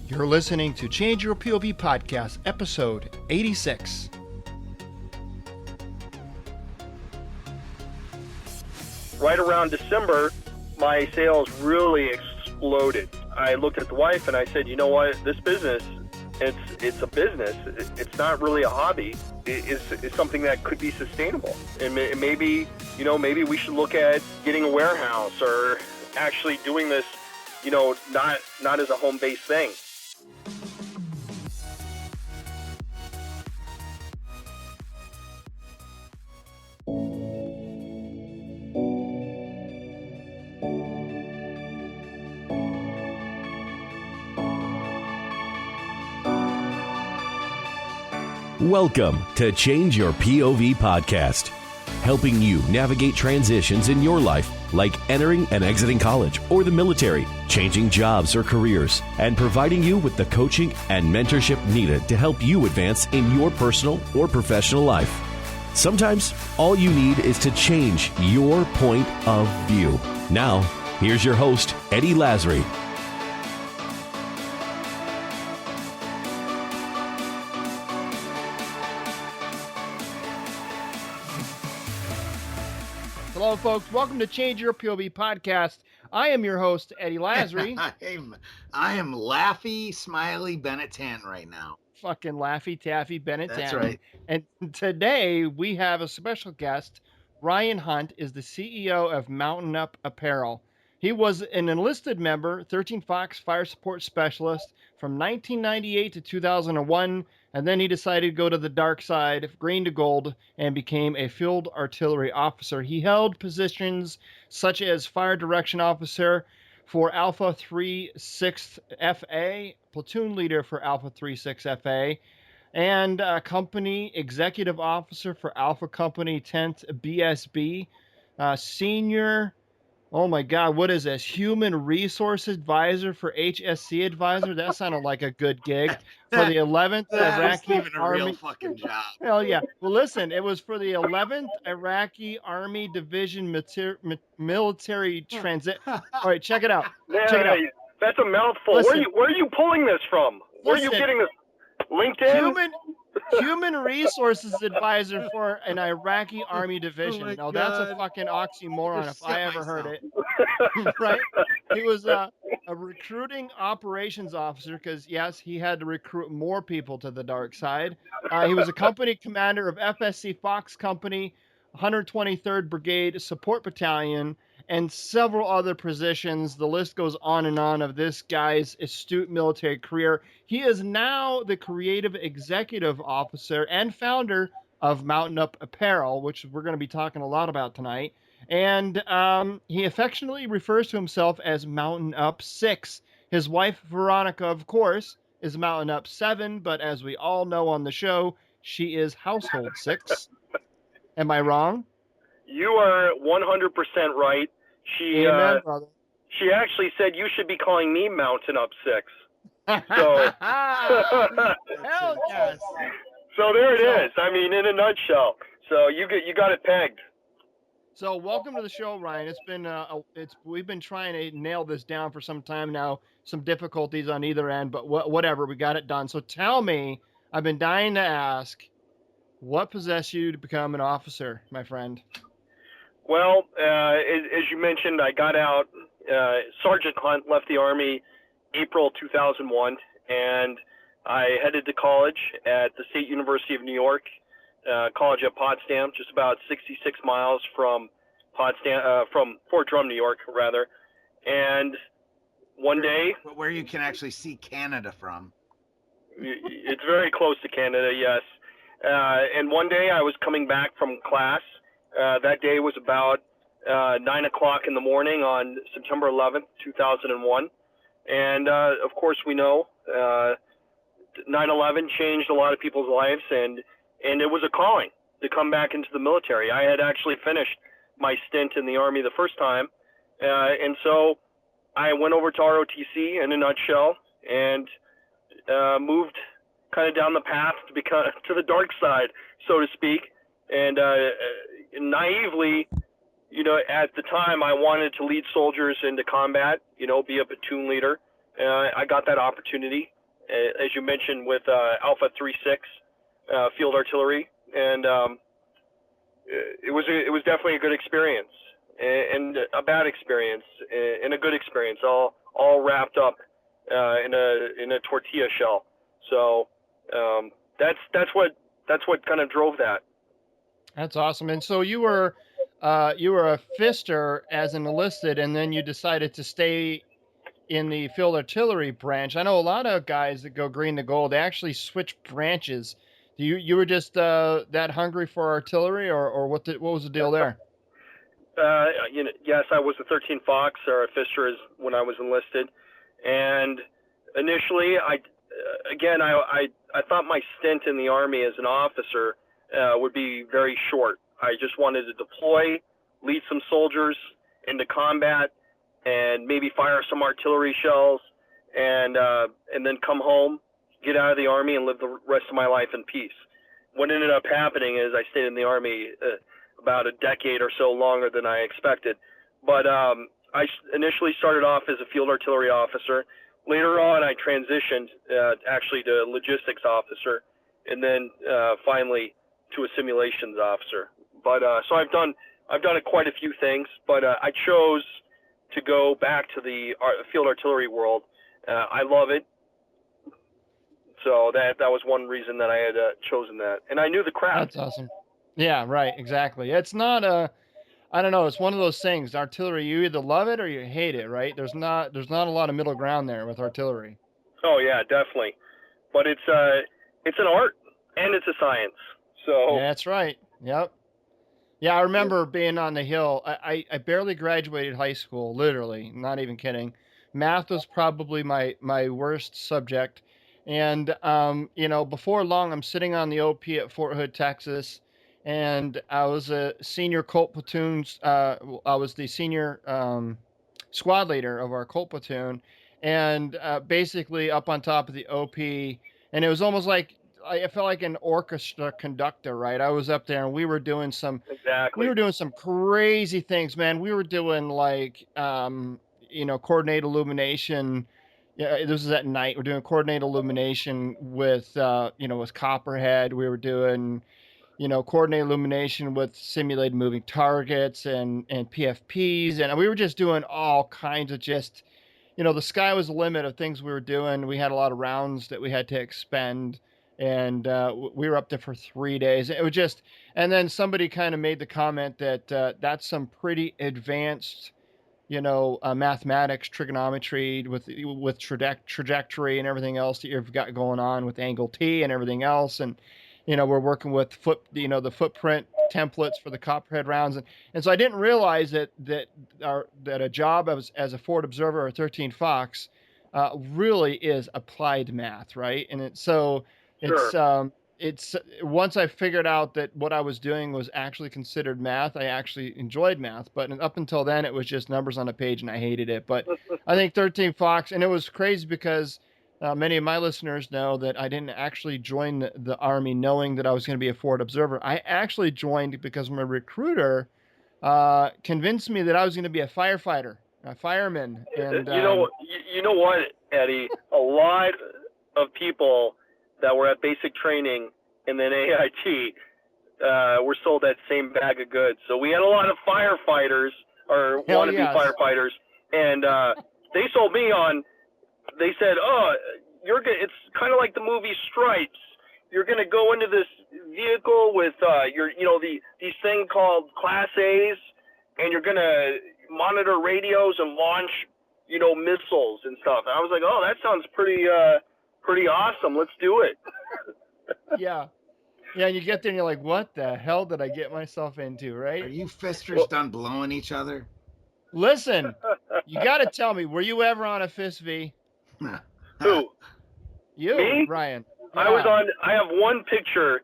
You're listening to Change Your POV Podcast, episode 86. Right around December, my sales really exploded. I looked at the wife and I said, you know what, this business, it's a business. It's not really a hobby. It's something that could be sustainable. And maybe we should look at getting a warehouse or actually doing this, not as a home-based thing. Welcome to Change Your POV Podcast, helping you navigate transitions in your life, like entering and exiting college or the military, changing jobs or careers, and providing you with the coaching and mentorship needed to help you advance in your personal or professional life. Sometimes all you need is to change your point of view. Now, here's your host, Eddie Lazary. Hello, folks. Welcome to Change Your POV Podcast. I am your host, Eddie Lazary. I am Laffy Smiley Bennett Tan right now. Fucking Laffy Taffy Bennett That's Tan. right. And today we have a special guest. Ryan Hunt is the CEO of Mountain Up Apparel. He was an enlisted member, 13 Fox Fire Support Specialist from 1998 to 2001, and then he decided to go to the dark side, green to gold, and became a field artillery officer. He held positions such as Fire Direction Officer for Alpha 36 FA, Platoon Leader for Alpha 36 FA, and Company Executive Officer for Alpha Company 10th BSB, Senior... Oh my God, what is this? Human Resource Advisor for HSC Advisor? That sounded like a good gig. For the 11th Iraqi even a Army. real fucking job. Hell yeah. Well, listen, it was for the 11th Iraqi Army Division Military Transit. All right, check it out. Check it out. That's a mouthful. Listen. Where are you pulling this from? Where are you Listen. getting this? LinkedIn? Human Resources Advisor for an Iraqi Army Division. my Now, that's a God. fucking oxymoron if I ever heard it. myself. Right? He was a recruiting operations officer because, yes, he had to recruit more people to the dark side. He was a company commander of FSC Fox Company, 123rd Brigade Support Battalion, and several other positions. The list goes on and on of this guy's astute military career. He is now the creative executive officer and founder of Mountain Up Apparel, which we're going to be talking a lot about tonight. And he affectionately refers to himself as Mountain Up 6. His wife, Veronica, of course, is Mountain Up 7, but as we all know on the show, she is Household 6. Am I wrong? You are 100% right. Amen, brother. She actually said you should be calling me Mountain Up 6. So, Hell yes. so there it is. I mean, in a nutshell. So you got it pegged. So welcome to the show, Ryan. It's been we've been trying to nail this down for some time now. Some difficulties on either end, but whatever, we got it done. So tell me, I've been dying to ask, what possessed you to become an officer, my friend? Well, as you mentioned, I got out. Sergeant Hunt left the Army April 2001, and I headed to college at the State University of New York, college at Potsdam, just about 66 miles from from Fort Drum, New York, rather. And one day, Where you can actually see Canada from. it's very close to Canada, yes. And one day I was coming back from class. That day was about 9 o'clock in the morning on September 11th, 2001. And, of course, we know 9/11 changed a lot of people's lives, and it was a calling to come back into the military. I had actually finished my stint in the Army the first time, and so I went over to ROTC in a nutshell and moved kind of down the path to the dark side, so to speak. And naively, at the time, I wanted to lead soldiers into combat, be a platoon leader. I got that opportunity. as you mentioned, with Alpha 36 Field Artillery, and it was definitely a good experience and a bad experience and a good experience, all wrapped up in a tortilla shell. So that's what kind of drove that. That's awesome. And so you were a fister as an enlisted, and then you decided to stay in the field artillery branch. I know a lot of guys that go green to gold, they actually switch branches. You were just that hungry for artillery, or what was the deal there? Yes, I was a 13 Fox, or a fister when I was enlisted, and initially I thought my stint in the Army as an officer would be very short. I just wanted to deploy, lead some soldiers into combat, and maybe fire some artillery shells, and then come home, get out of the Army, and live the rest of my life in peace. What ended up happening is I stayed in the Army about a decade or so longer than I expected. But I initially started off as a field artillery officer. Later on, I transitioned actually to logistics officer, and then finally to a simulations officer. But so I've done quite a few things, but I chose to go back to the field artillery world. I love it. So that was one reason that I had chosen that. And I knew the craft. That's awesome. Yeah, right, exactly. It's not I don't know, it's one of those things. Artillery, you either love it or you hate it, right? There's not a lot of middle ground there with artillery. Oh yeah, definitely. But it's an art and it's a science. So yeah, that's right. Yep. Yeah, I remember being on the Hill. I barely graduated high school, literally, not even kidding. Math was probably my worst subject. And, before long, I'm sitting on the OP at Fort Hood, Texas, and I was a senior Colt platoon. I was the senior squad leader of our Colt platoon, and basically up on top of the OP. And it was almost like I felt like an orchestra conductor, right? I was up there, and we were doing some crazy things, man. We were doing like, coordinated illumination. Yeah, this is at night. We're doing coordinated illumination with, with Copperhead. We were doing, coordinated illumination with simulated moving targets and PFPs. And we were just doing all kinds of just, the sky was the limit of things we were doing. We had a lot of rounds that we had to expend. And we were up there for 3 days. It was just, and then somebody kind of made the comment that that's some pretty advanced, mathematics, trigonometry with trajectory and everything else that you've got going on with angle T and everything else. And, we're working with the footprint templates for the Copperhead rounds. And so I didn't realize that a job as a forward observer or 13 Fox really is applied math, right? And it's once I figured out that what I was doing was actually considered math, I actually enjoyed math. But up until then, it was just numbers on a page, and I hated it. But I think 13 Fox, and it was crazy because many of my listeners know that I didn't actually join the Army knowing that I was going to be a forward observer. I actually joined because my recruiter convinced me that I was going to be a firefighter, a fireman. And you know what, Eddie? A lot of people that were at basic training and then AIT were sold that same bag of goods. So we had a lot of firefighters or wannabe firefighters, and they sold me on. They said, "Oh, it's kind of like the movie Stripes. You're going to go into this vehicle with these thing called Class A's, and you're going to monitor radios and launch, missiles and stuff." And I was like, "Oh, that sounds pretty awesome. Let's do it." Yeah. And you get there and you're like, what the hell did I get myself into, right? Are you fisters done blowing each other? Listen, you got to tell me, were you ever on a fist V? Who? You, me? Ryan. Yeah. I have one picture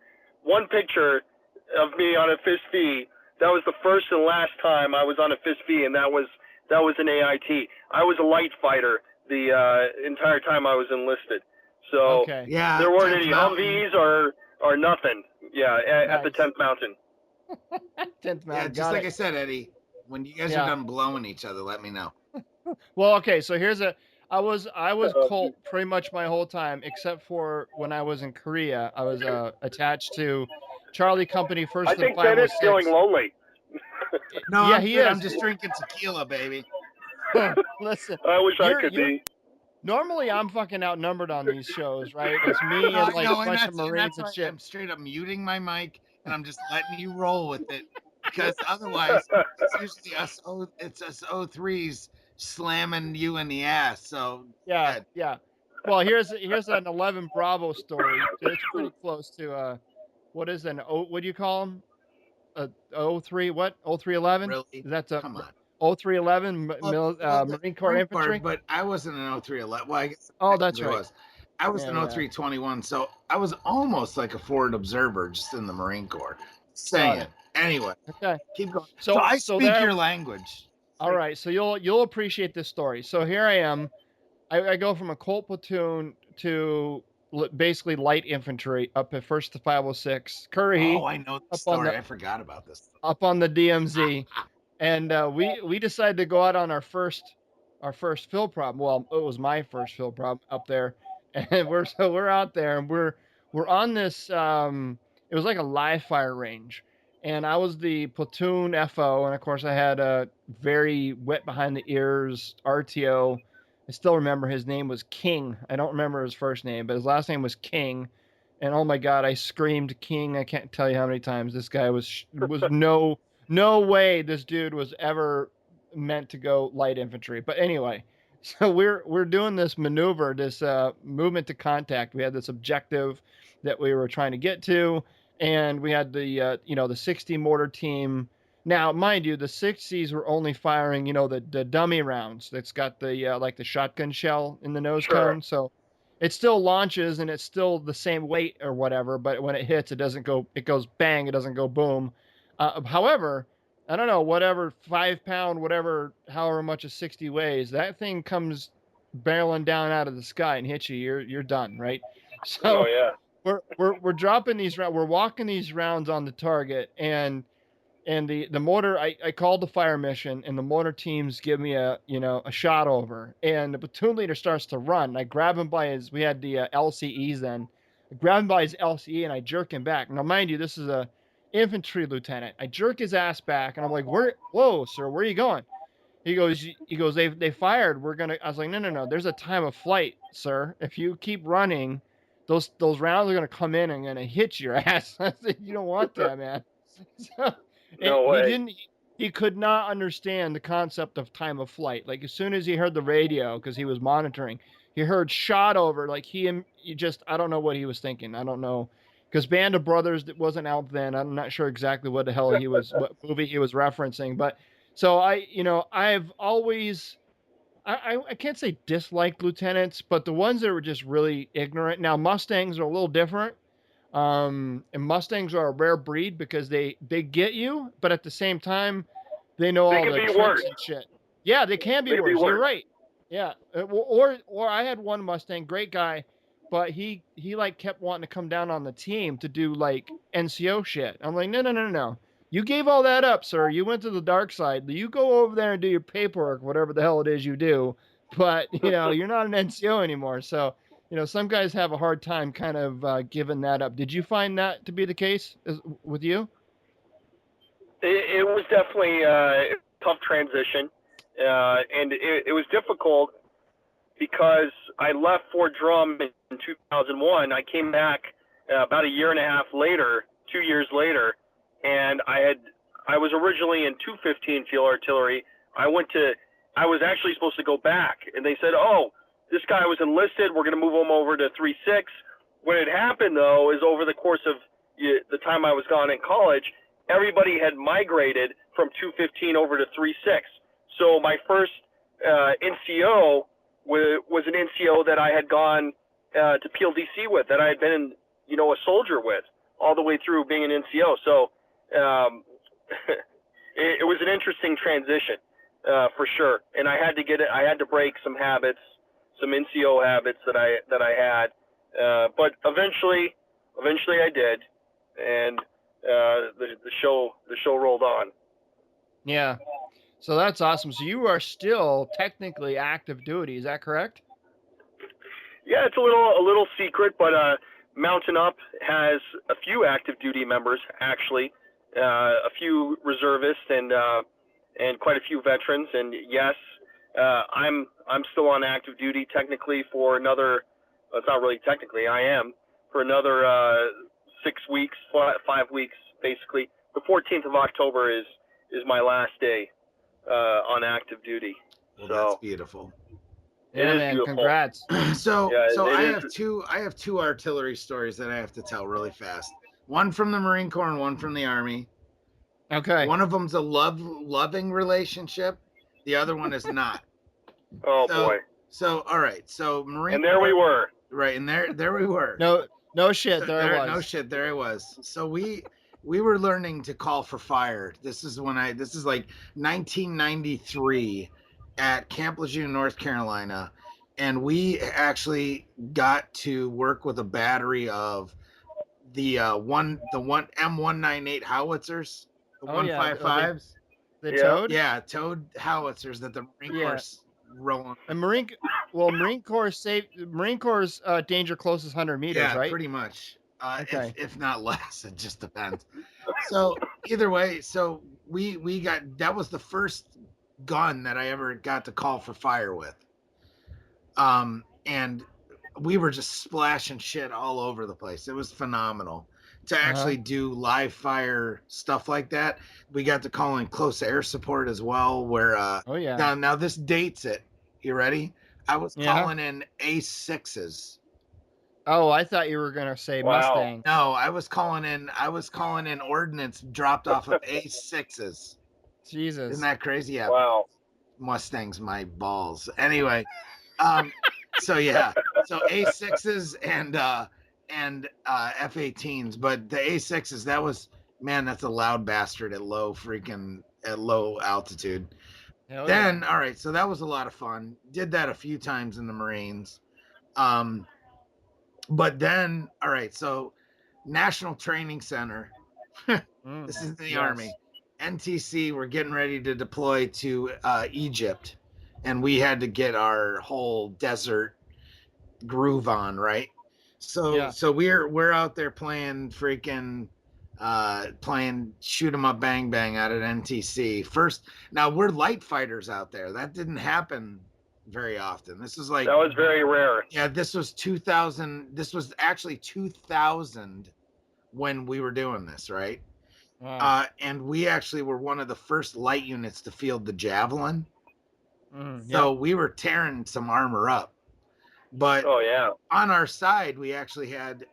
of me on a fist V. That was the first and last time I was on a fist V, and that was an AIT. I was a light fighter the entire time I was enlisted. So okay. Yeah, there weren't any Humvees or nothing. Yeah, at the 10th Mountain. 10th Mountain. Yeah, just like I said, Eddie, when you guys are done blowing each other, let me know. Well, okay, so here's I was Colt pretty much my whole time, except for when I was in Korea. I was attached to Charlie Company I First and think Bennett's feeling 506. lonely. No, Yeah, I'm he good. I'm is. just drinking tequila, baby. Listen, I wish I could you're be. normally I'm fucking outnumbered on these shows, right? It's me No, and I like know, a and bunch of that's Marines and why shit. I'm straight up muting my mic and I'm just letting you roll with it because otherwise it's usually us O3s slamming you in the ass. So Yeah, good. yeah. Well, here's an 11 Bravo story. It's pretty close to what is an O? What do you call them? O 03 what? O 311? Really? Is that a Come on. O 311 The Marine Corps Marine Corps, infantry? but I wasn't an 0311. Well, I guess Oh, I that's technically right. was. I was Yeah, an yeah. 0321, so I was almost like a forward observer just in the Marine Corps. Got Saying. it. Anyway, Okay. keep going. So So I so speak there. your language. All right. So you'll appreciate this story. So here I am. I go from a Colt platoon to basically light infantry up at first to 506 Oh, Currahee I know the up on story. the I forgot about this. DMZ, and we decided to go out on our first field problem. Well, it was my first field problem up there, and we're out there and we're on this. It was like a live fire range, and I was the platoon FO, and of course I had a very wet behind the ears RTO. I still remember his name was King. I don't remember his first name, but his last name was King. And oh my God, I screamed King. I can't tell you how many times this guy was no way this dude was ever meant to go light infantry. But anyway, so we're doing this maneuver, this movement to contact. We had this objective that we were trying to get to, and we had the the 60 mortar team. Now, mind you, the 60s were only firing the dummy rounds. That's got the like the shotgun shell in the nose Sure. cone. So it still launches and it's still the same weight or whatever, but when it hits, it goes bang, it doesn't go boom. However, I don't know, whatever 5 pound, whatever, however much a 60 weighs, that thing comes barreling down out of the sky and hits you. You're done, right? Oh So yeah. we're dropping these rounds, we're walking these rounds on the target, and the mortar, I called the fire mission and the mortar teams give me a shot over, and the platoon leader starts to run. I grab him by we had the LCEs then. I grab him by his LCE and I jerk him back. Now mind you, this is a infantry lieutenant. I jerk his ass back and I'm like, whoa sir, where are you going? He goes, they fired, I was like, no, there's a time of flight, sir. If you keep running, those rounds are gonna come in and gonna hit your ass. I said, you don't want that, man. So, and No he way. didn't. He could not understand the concept of time of flight. Like as soon as he heard the radio, because he was monitoring, he heard shot over. Like he just, I don't know what he was thinking. I don't know, because Band of Brothers wasn't out then. I'm not sure exactly what the hell what movie he was referencing. But so I've always, I can't say disliked lieutenants, but the ones that were just really ignorant. Now Mustangs are a little different. And Mustangs are a rare breed because they get you, but at the same time, they know They all can the be tricks worse. and shit. Yeah, they can be They can be worse. You're worse. right. Yeah, or I had one Mustang, great guy, but he like kept wanting to come down on the team to do like NCO shit. I'm like, no. You gave all that up, sir. You went to the dark side. You go over there and do your paperwork, whatever the hell it is you do. But you're not an NCO anymore. So some guys have a hard time kind of giving that up. Did you find that to be the case with you? It was definitely a tough transition, and it was difficult because I left Fort Drum in 2001. I came back about a year and a half later, 2 years later, and I was originally in 215 Field Artillery. I was actually supposed to go back, and they said, "Oh, this guy was enlisted. We're going to move him over to 36." What had happened though is over the course of the time I was gone in college, everybody had migrated from 215 over to 36. So my first NCO was an NCO that I had gone to PLDC with, that I had been, a soldier with all the way through being an NCO. So it was an interesting transition for sure. And I had to break some habits, some NCO habits that I had. But eventually I did, and the show rolled on. Yeah. So that's awesome. So you are still technically active duty, is that correct? Yeah, it's a little secret, but Mountain Up has a few active duty members actually, a few reservists and quite a few veterans. And yes, I'm still on active duty technically for another. Well, it's not really technically. I am for another 6 weeks, 5 weeks basically. The 14th of October is my last day on active duty. Well, So that's beautiful. Yeah, is man. beautiful. Congrats. So Yeah, I it have is. two artillery stories that I have to tell really fast. One from the Marine Corps and one from the Army. Okay. One of them's a loving relationship. The other one is not. Oh boy. So all right. So Marine And there Corps, we were. right, and there we were. No shit. So There I was. No shit, there I was. So we were learning to call for fire. This is like 1993 at Camp Lejeune, North Carolina, and we actually got to work with a battery of the one M198 howitzers, the Oh, yeah. 155s. The Yeah. Toad. Yeah, Toad howitzers that the Marine Yeah. Corps rolling. And Marine Corps' danger close is 100 meters, Yeah, right? pretty much. Okay. If not less, it just depends. So either way, so we got, that was the first gun that I ever got to call for fire with. And we were just splashing shit all over the place. It was phenomenal to actually do live fire stuff like that. We got to call in close air support as well, where Oh yeah. now this dates it. You ready? I was Yeah. calling in A6s. Oh, I thought you were gonna say Wow. Mustang. No, I was calling in ordnance dropped off of A6s. Jesus. Isn't that crazy? Yeah. Wow. Mustangs, my balls. Anyway, so yeah, so A6s and F18s, but the A6s, that was, man, that's a loud bastard at low altitude. Hell Then yeah. all right, so that was a lot of fun. Did that a few times in the Marines. But then all right, so National Training Center. This is the Yes. Army. NTC, we're getting ready to deploy to Egypt, and we had to get our whole desert groove on, right? So Yeah. so we're out there playing freaking playing shoot 'em up bang bang out at NTC. First, now we're light fighters out there. That didn't happen very often. This is like, That was very rare. yeah, this was 2000. This was actually 2000 when we were doing this, right? Wow. And we actually were one of the first light units to field the Javelin. Mm, So we were tearing some armor up. But Oh yeah. on our side, we actually had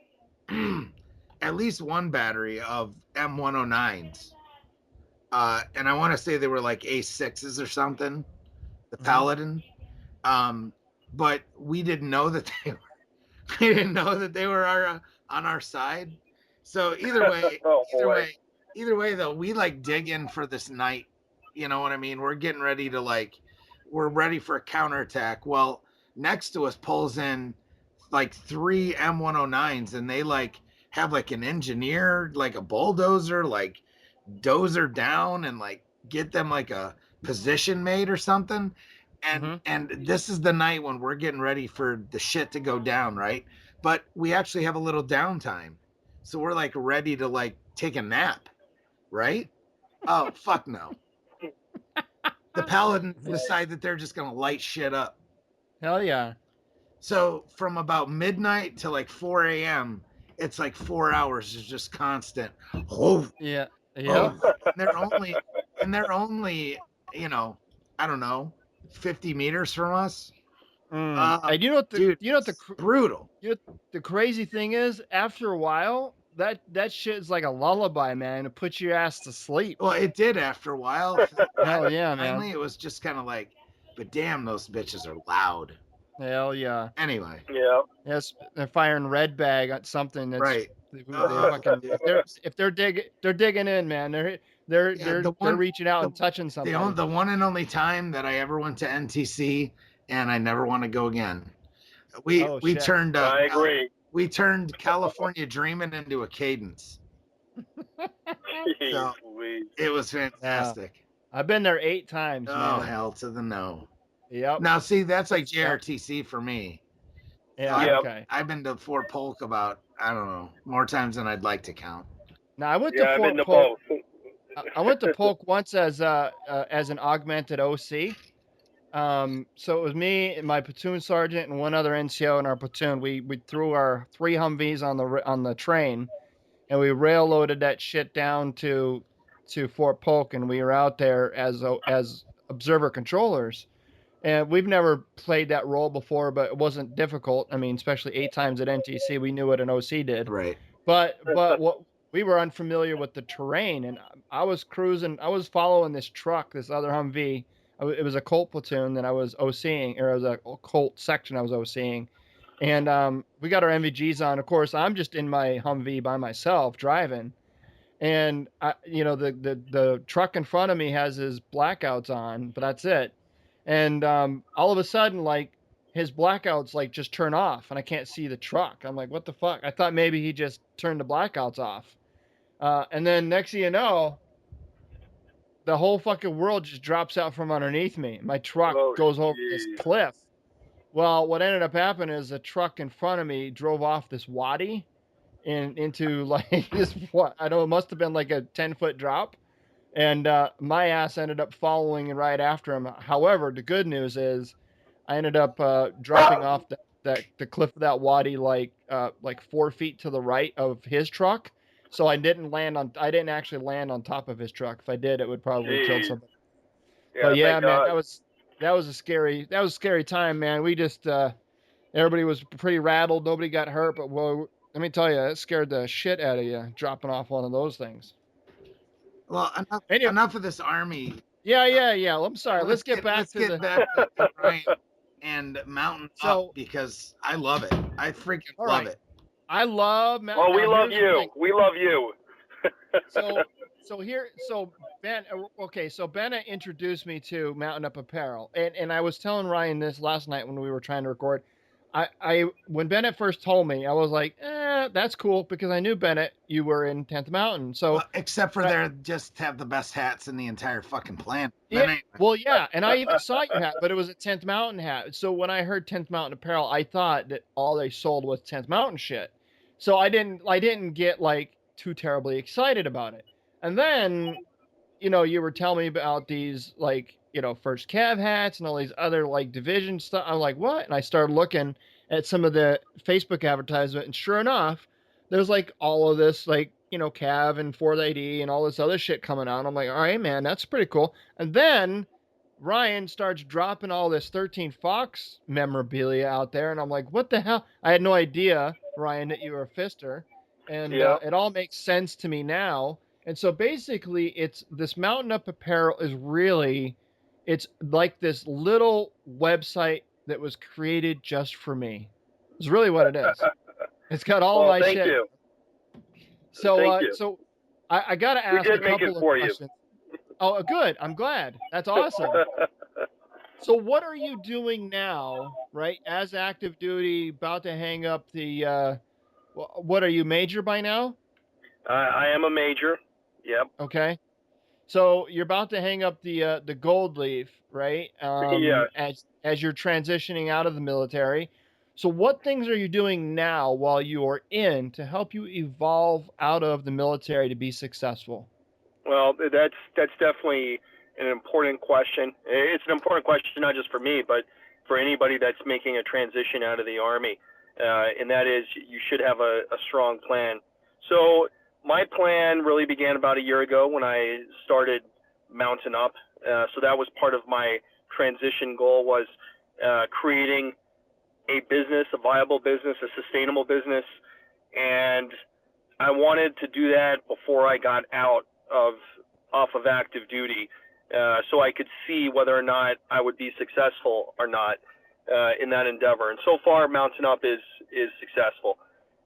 at least one battery of M109s. And I want to say they were like A6s or something, the Paladin. But we didn't know that they were on our side. So either way, Oh, boy. either way though, we like dig in for this night. You know what I mean? We're getting ready to we're ready for a counterattack. Well, next to us pulls in like 3 M109s, and they have an engineer, like a bulldozer, dozer down and get them a position made or something. And this is the night when we're getting ready for the shit to go down, right? But we actually have a little downtime. So we're ready to take a nap, right? Oh, fuck no. The Paladin decide that they're just gonna light shit up. Hell yeah. So from about midnight to 4 a.m., it's 4 hours is just constant. Oh Yeah. yeah. And they're only, I don't know, 50 meters from us. And you know what the brutal. The crazy thing is, after a while, that shit is like a lullaby, man. It puts your ass to sleep. Well, it did after a while. Hell yeah, man. Finally, it was just kind of but damn, those bitches are loud. Hell yeah. Anyway. Yeah. Yes, they're firing red bag at something that's right. If they're digging in, man. They're reaching out and touching something. The one and only time that I ever went to NTC, and I never want to go again. We turned. I agree. We turned California Dreamin' into a cadence. So it was fantastic. I've been there 8 times, Oh, man. hell to the no. Yep. Now, see, that's like Yep. JRTC for me. Yeah. Yep. Okay. I've been to Fort Polk about, I don't know, more times than I'd like to count. Now I went to Yeah, I've been Fort to Polk. both. I went to Polk once as an augmented OC. So it was me and my platoon sergeant and one other NCO in our platoon. We threw our 3 Humvees on the train, and we rail loaded that shit down to Fort Polk, and we were out there as observer controllers. And we've never played that role before, but it wasn't difficult. I mean, especially 8 times at NTC, we knew what an OC did. Right. But what we were unfamiliar with the terrain, and I was cruising. I was following this truck, this other Humvee. It was a Colt platoon that I was OCing, or it was a Colt section I was OCing, and we got our NVGs on. Of course, I'm just in my Humvee by myself driving, and the truck in front of me has his blackouts on, but that's it. And all of a sudden, like his blackouts like just turn off, and I can't see the truck. I'm like, what the fuck? I thought maybe he just turned the blackouts off. And then next thing you know, the whole fucking world just drops out from underneath me. My truck Oh, goes over this jeez. cliff. Well, what ended up happening is the truck in front of me drove off this wadi into like this, what I know, it must have been like a 10-foot drop, and my ass ended up following right after him. However, the good news is I ended up dropping off the cliff of that wadi like 4 feet to the right of his truck, so I didn't actually land on top of his truck. If I did, it would probably have killed Jeez. somebody. Yeah, But yeah, thank man, God. that was a scary time, man. We just everybody was pretty rattled. Nobody got hurt, but well, let me tell you, it scared the shit out of you dropping off one of those things. Well, Anyway, enough of this Army. yeah. Well, I'm sorry. Let's get back to Ryan and Mountain So- Up, because I love it. I freaking All love right. it. I love Mountain. Oh, we now, love here's the you. thing. We love you. So Ben, okay, so Bennett introduced me to Mountain Up Apparel, and I was telling Ryan this last night when we were trying to record. I when Bennett first told me, I was like, that's cool, because I knew Bennett, you were in 10th Mountain. So Well, except for they just have the best hats in the entire fucking planet. yeah, well, yeah, and I even saw your hat, but it was a 10th Mountain hat. So when I heard 10th Mountain Apparel, I thought that all they sold was 10th Mountain shit. So I didn't get like too terribly excited about it. And then, you were telling me about these like, first Cav hats and all these other like division stuff. I'm like, what? And I started looking at some of the Facebook advertisement, and sure enough, there's like all of this like, Cav and 4th AD and all this other shit coming out. I'm like, all right, man, that's pretty cool. And then Ryan starts dropping all this 13 Fox memorabilia out there, and I'm like, what the hell? I had no idea, Ryan, that you were a fister, and Yeah. it all makes sense to me now. And so basically, it's this Mountain Up Apparel is really, it's like this little website that was created just for me. It's really what it is. It's got all my thank shit. you. So, Thank you. so I got to ask did a make couple it of for you. questions. Oh, good. I'm glad. That's awesome. So, what are you doing now, right? As active duty, about to hang up the. What are you, major by now? I am a major. Yep. Okay. So you're about to hang up the gold leaf, right? Yeah. As you're transitioning out of the military. So what things are you doing now while you are in to help you evolve out of the military to be successful? Well, that's definitely an important question. It's an important question not just for me, but for anybody that's making a transition out of the Army. And that is, you should have a strong plan. So my plan really began about a year ago when I started Mountain Up. So that was part of my transition goal, was creating a business, a viable business, a sustainable business. And I wanted to do that before I got off of active duty, so I could see whether or not I would be successful or not in that endeavor. And so far, Mountain Up is successful.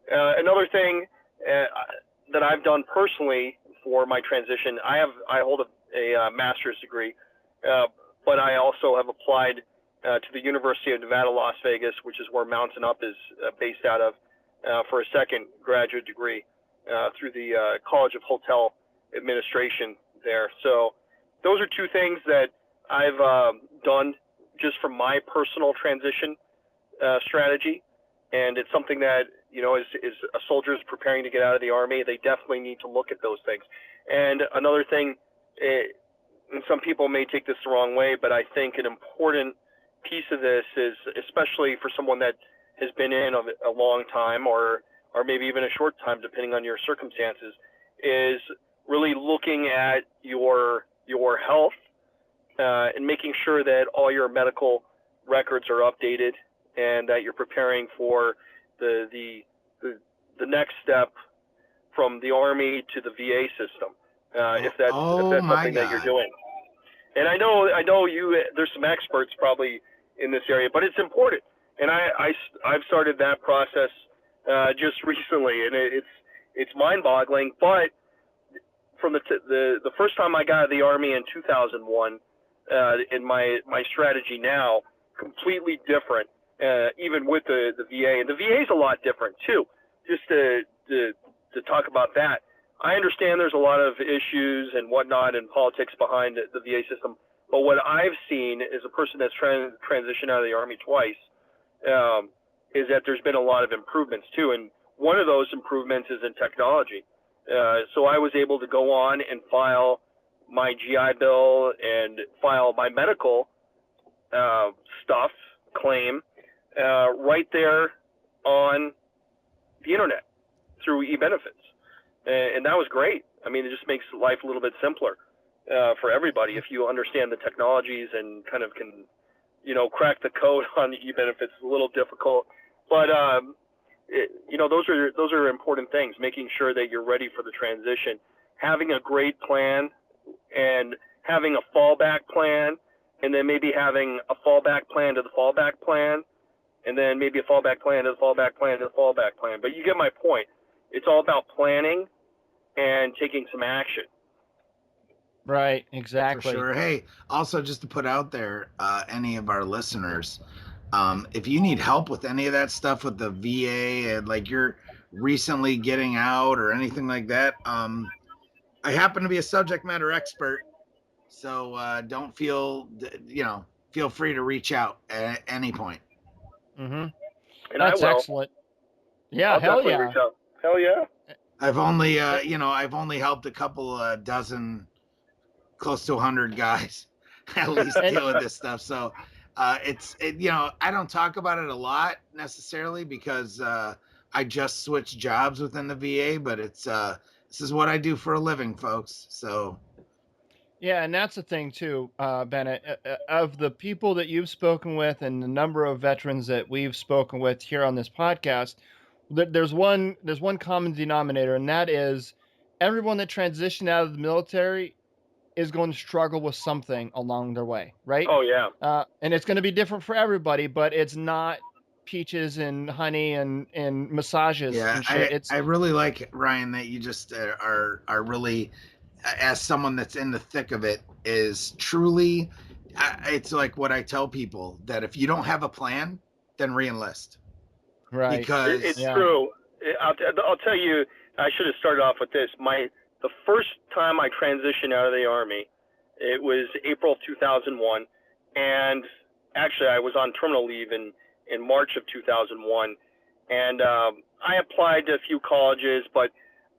Another thing that I've done personally for my transition, I hold a master's degree, but I also have applied to the University of Nevada, Las Vegas, which is where Mountain Up is based out of, for a second graduate degree through the College of Hotel Administration there. So those are two things that I've done just from my personal transition strategy, and it's something that, you know, as a soldier is preparing to get out of the Army, they definitely need to look at those things. And another thing, and some people may take this the wrong way, but I think an important piece of this is, especially for someone that has been in a long time or maybe even a short time, depending on your circumstances, is really looking at your health and making sure that all your medical records are updated and that you're preparing for the next step from the Army to the VA system, if that's something that you're doing. And I know you. There's some experts probably in this area, but it's important. And I've started that process just recently, and it's mind-boggling. But from the first time I got out of the Army in 2001, in my strategy now, completely different. Even with the VA, and the VA is a lot different too. Just to talk about that, I understand there's a lot of issues and whatnot and politics behind the VA system. But what I've seen as a person that's transitioned out of the Army twice is that there's been a lot of improvements too. And one of those improvements is in technology. So I was able to go on and file my GI Bill and file my medical claim right there on the internet through e-benefits. And that was great. I mean, it just makes life a little bit simpler for everybody if you understand the technologies and kind of can, you know, crack the code on the e-benefits. It's a little difficult, but you know, those are important things. Making sure that you're ready for the transition, having a great plan, and having a fallback plan, and then maybe having a fallback plan to the fallback plan, and then maybe a fallback plan to the fallback plan to the fallback plan. But you get my point. It's all about planning and taking some action. Right, exactly. For sure. Hey, also just to put out there, any of our listeners, if you need help with any of that stuff with the VA and like you're recently getting out or anything like that, I happen to be a subject matter expert. So don't feel free to reach out at any point. Mm-hmm. And that's I will. Excellent. Yeah, I'll hell yeah. Reach out. Hell yeah. I've only helped a couple dozen, close to 100 guys at least deal with this stuff. So I don't talk about it a lot necessarily because I just switched jobs within the VA, but this is what I do for a living, folks. So. Yeah, and that's the thing too, Bennett. Of the people that you've spoken with and the number of veterans that we've spoken with here on this podcast, there's one common denominator, and that is everyone that transitioned out of the military is going to struggle with something along their way, right? Oh yeah. And it's going to be different for everybody, but it's not peaches and honey and massages. Yeah, and shit. I really like, Ryan, that you just are really, as someone that's in the thick of it, is truly, it's like what I tell people, that if you don't have a plan, then re-enlist. Right. Because it's true. I'll tell you, I should have started off with this. The first time I transitioned out of the Army, it was April of 2001, and actually I was on terminal leave in March of 2001, and I applied to a few colleges, but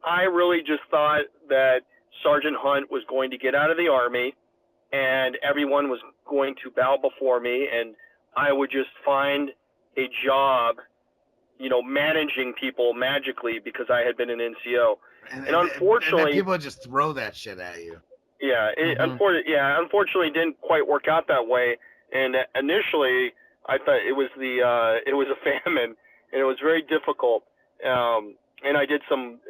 I really just thought that Sergeant Hunt was going to get out of the Army, and everyone was going to bow before me, and I would just find a job, you know, managing people magically because I had been an NCO. And unfortunately, and people just throw that shit at you. Yeah, unfortunately, it didn't quite work out that way. And initially, I thought it was a famine, and it was very difficult. And I did some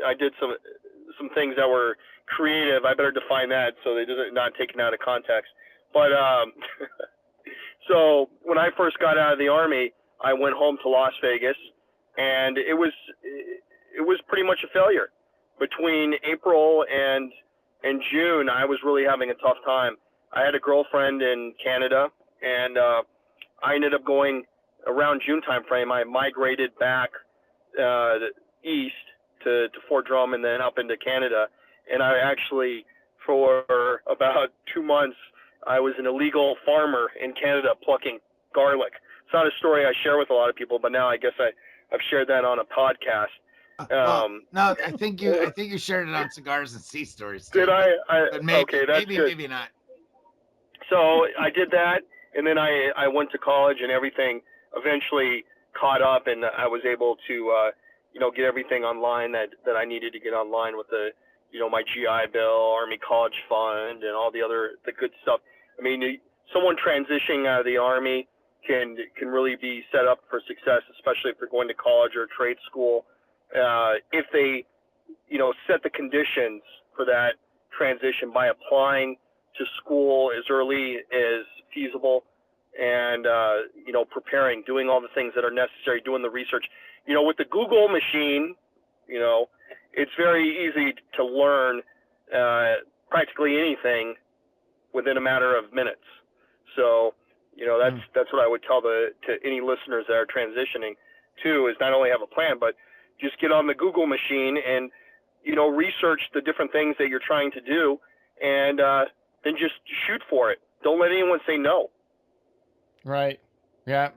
things that were creative. I better define that so that it's not taken out of context. But so when I first got out of the Army, I went home to Las Vegas, and it was pretty much a failure. Between April and June, I was really having a tough time. I had a girlfriend in Canada, and I ended up going around June time frame. I migrated back east to Fort Drum and then up into Canada, and I actually for about 2 months. I was an illegal farmer in Canada plucking garlic. It's not a story I share with a lot of people, but now I guess I've shared that on a podcast. No, I think you shared it on Cigars and Sea Stories. Did I? But maybe, okay, that's maybe, good. maybe not. So I did that, and then I went to college, and everything eventually caught up, and I was able to get everything online that I needed to get online with the my GI Bill, Army College Fund, and all the good stuff. I mean, someone transitioning out of the Army can really be set up for success, especially if they're going to college or trade school, if they set the conditions for that transition by applying to school as early as feasible, and preparing, doing all the things that are necessary, doing the research. With the Google machine, it's very easy to learn practically anything within a matter of minutes. So that's what I would tell to any listeners that are transitioning to, is not only have a plan, but just get on the Google machine and research the different things that you're trying to do, and then just shoot for it. Don't let anyone say no. Right. Yeah.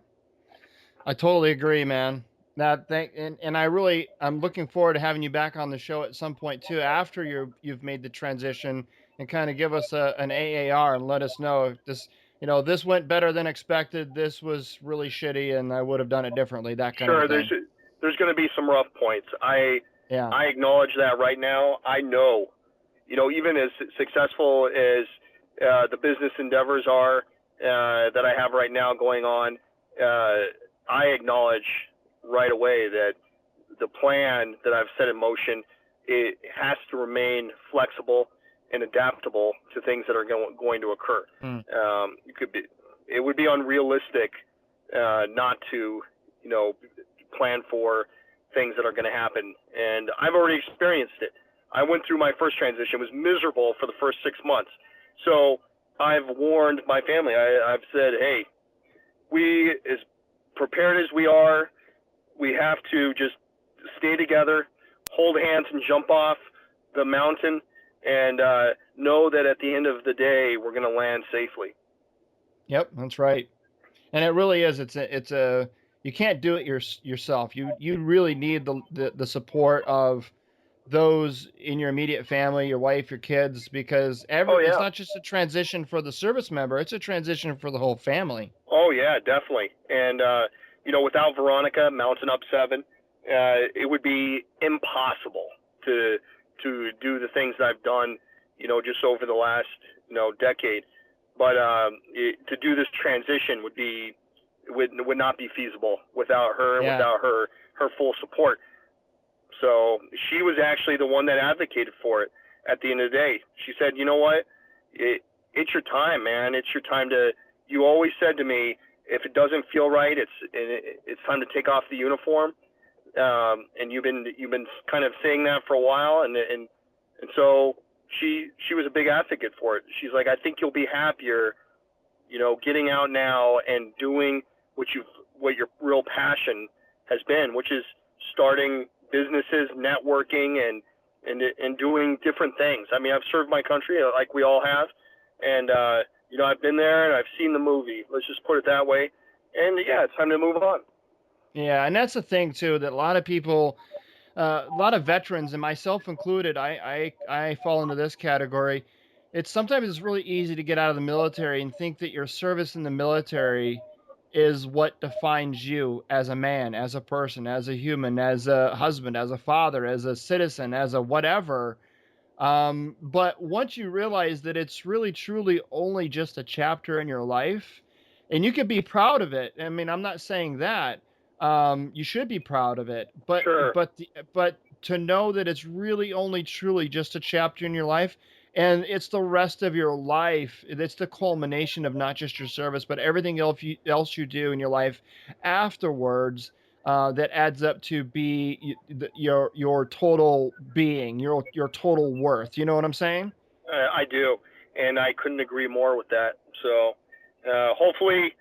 I totally agree, man. And I'm looking forward to having you back on the show at some point too, after you've made the transition, and kind of give us an AAR and let us know if this went better than expected. This was really shitty, and I would have done it differently. That kind of thing. Sure. There's going to be some rough points. I acknowledge that right now. I know, even as successful as the business endeavors are that I have right now going on, I acknowledge right away that the plan that I've set in motion, it has to remain flexible and adaptable to things that are going to occur. It would be unrealistic not to plan for things that are going to happen, and I've already experienced it. I went through my first transition. It was miserable for the first 6 months. So I've warned my family. I've said, hey, we, as prepared as we are, we have to just stay together, hold hands, and jump off the mountain, and know that at the end of the day, we're going to land safely. Yep, that's right. And it really is. It's a you can't do it yourself. You really need the support of those in your immediate family, your wife, your kids, because it's not just a transition for the service member, it's a transition for the whole family. Oh yeah, definitely. And without Veronica, Mountain Up 7, it would be impossible to do the things that I've done, just over the last decade. But to do this transition would not be feasible without her and without her full support. So she was actually the one that advocated for it at the end of the day. She said, you know what, it's your time, man. It's your time to, you always said to me, if it doesn't feel right, it's time to take off the uniform. And you've been kind of saying that for a while. And so she was a big advocate for it. She's like, I think you'll be happier, getting out now and doing what your real passion has been, which is starting businesses, networking, and doing different things. I mean, I've served my country like we all have, and I've been there and I've seen the movie. Let's just put it that way. And yeah, it's time to move on. Yeah, and that's the thing too, that a lot of people, a lot of veterans, and myself included, I fall into this category. Sometimes it's really easy to get out of the military and think that your service in the military is what defines you as a man, as a person, as a human, as a husband, as a father, as a citizen, as a whatever. But once you realize that it's really truly only just a chapter in your life, and you can be proud of it. I mean, I'm not saying that. You should be proud of it, but Sure. but to know that it's really only truly just a chapter in your life, and it's the rest of your life. It's the culmination of not just your service, but everything else you do in your life afterwards. That adds up to be your total being, your total worth. You know what I'm saying? I do, and I couldn't agree more with that. So hopefully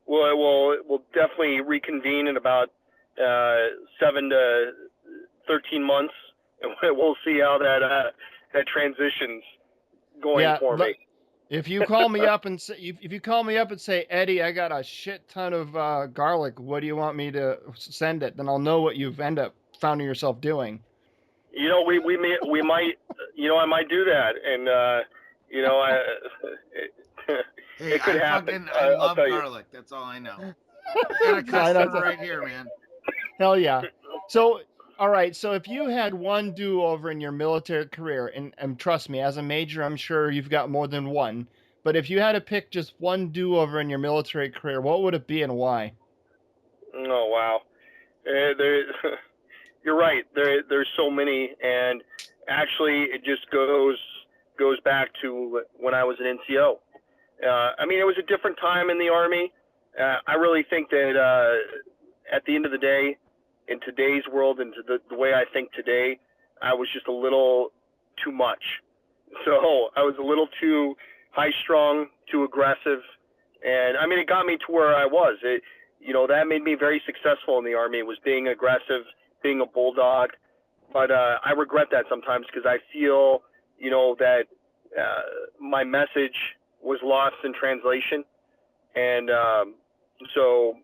we'll definitely reconvene in about 7 to 13 months, and we'll see how that transitions going for me. If you call me up and say, if you call me up and say, Eddie, I got a shit ton of garlic, what do you want me to send it? Then I'll know what you've finding yourself doing. We might, I might do that, and Hey, it could happen. I love tell you. garlic. That's all I know. Got a customer right here, man. Hell yeah. So, all right. So if you had one do-over in your military career, and trust me, as a major, I'm sure you've got more than one. But if you had to pick just one do-over in your military career, what would it be and why? Oh, wow. You're right. There's so many, and actually, it just goes back to when I was an NCO. It was a different time in the Army. I really think that at the end of the day, in today's world and the way I think today, I was just a little too much. So I was a little too high-strung, too aggressive, and it got me to where I was. That made me very successful in the Army, was being aggressive, being a bulldog. But I regret that sometimes because I feel, that my message was lost in translation. And so,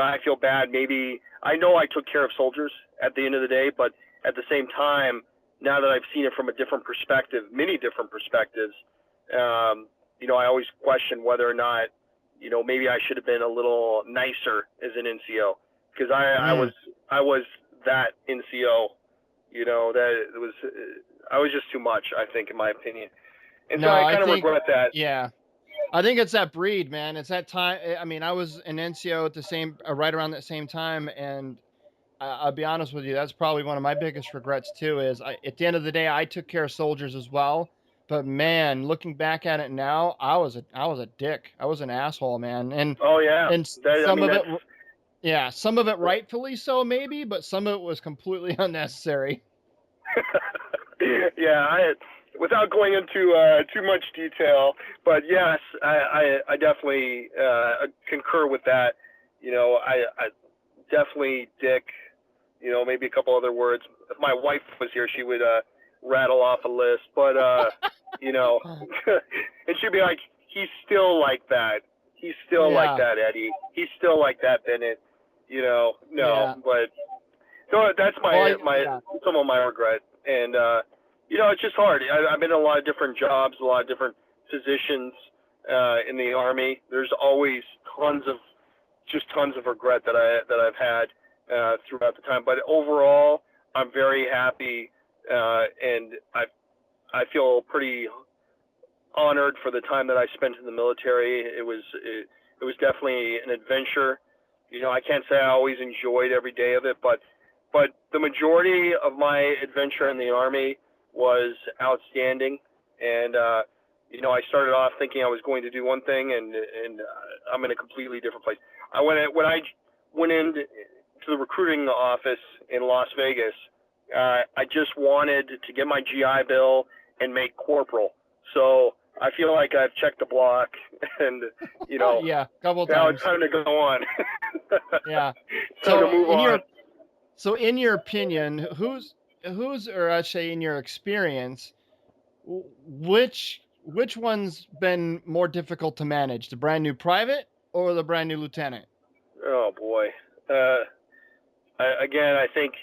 I feel bad. Maybe I know I took care of soldiers at the end of the day, but at the same time, now that I've seen it from a different perspective, many different perspectives, I always question whether or not, maybe I should have been a little nicer as an NCO, because I was that NCO, I was just too much, I think, in my opinion. And so I kind of regret that. Yeah. I think it's that breed, man. It's that time. I was an NCO at right around that same time. And I'll be honest with you, that's probably one of my biggest regrets too, is at the end of the day, I took care of soldiers as well. But man, looking back at it now, I was a dick. I was an asshole, man. And oh yeah, and some of it rightfully so, maybe, but some of it was completely unnecessary. Yeah, without going into too much detail, but yes, I definitely concur with that. I definitely dick. Maybe a couple other words. If my wife was here, she would rattle off a list, but and she'd be like, "He's still like that. He's still like that, Eddie. He's still like that, Bennett." But so that's some of my regret, and it's just hard. I've been in a lot of different jobs, a lot of different positions in the Army. There's always tons of regret that I've had throughout the time. But overall, I'm very happy, and I feel pretty honored for the time that I spent in the military. It was definitely an adventure. I can't say I always enjoyed every day of it, but the majority of my adventure in the Army was outstanding. And I started off thinking I was going to do one thing, and I'm in a completely different place. When I went into the recruiting office in Las Vegas, I just wanted to get my GI Bill and make corporal. So I feel like I've checked the block, and yeah, a couple now times. It's time to go on. Yeah. Time to move on. So in your opinion, or I say in your experience, which one's been more difficult to manage, the brand new private or the brand new lieutenant? Oh boy. I think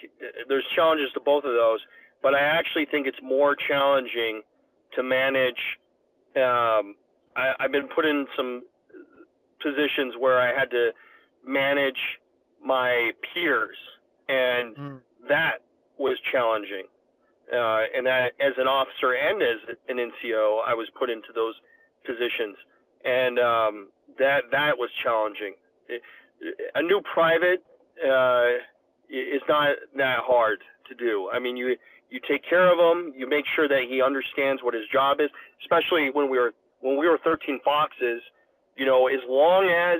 there's challenges to both of those, but I actually think it's more challenging to manage. I've been put in some positions where I had to manage my peers, and that was challenging. And that, as an officer and as an NCO, I was put into those positions, and that was challenging. A new private is not that hard to do. You take care of him. You make sure that he understands what his job is. Especially when we were 13 Foxes, as long as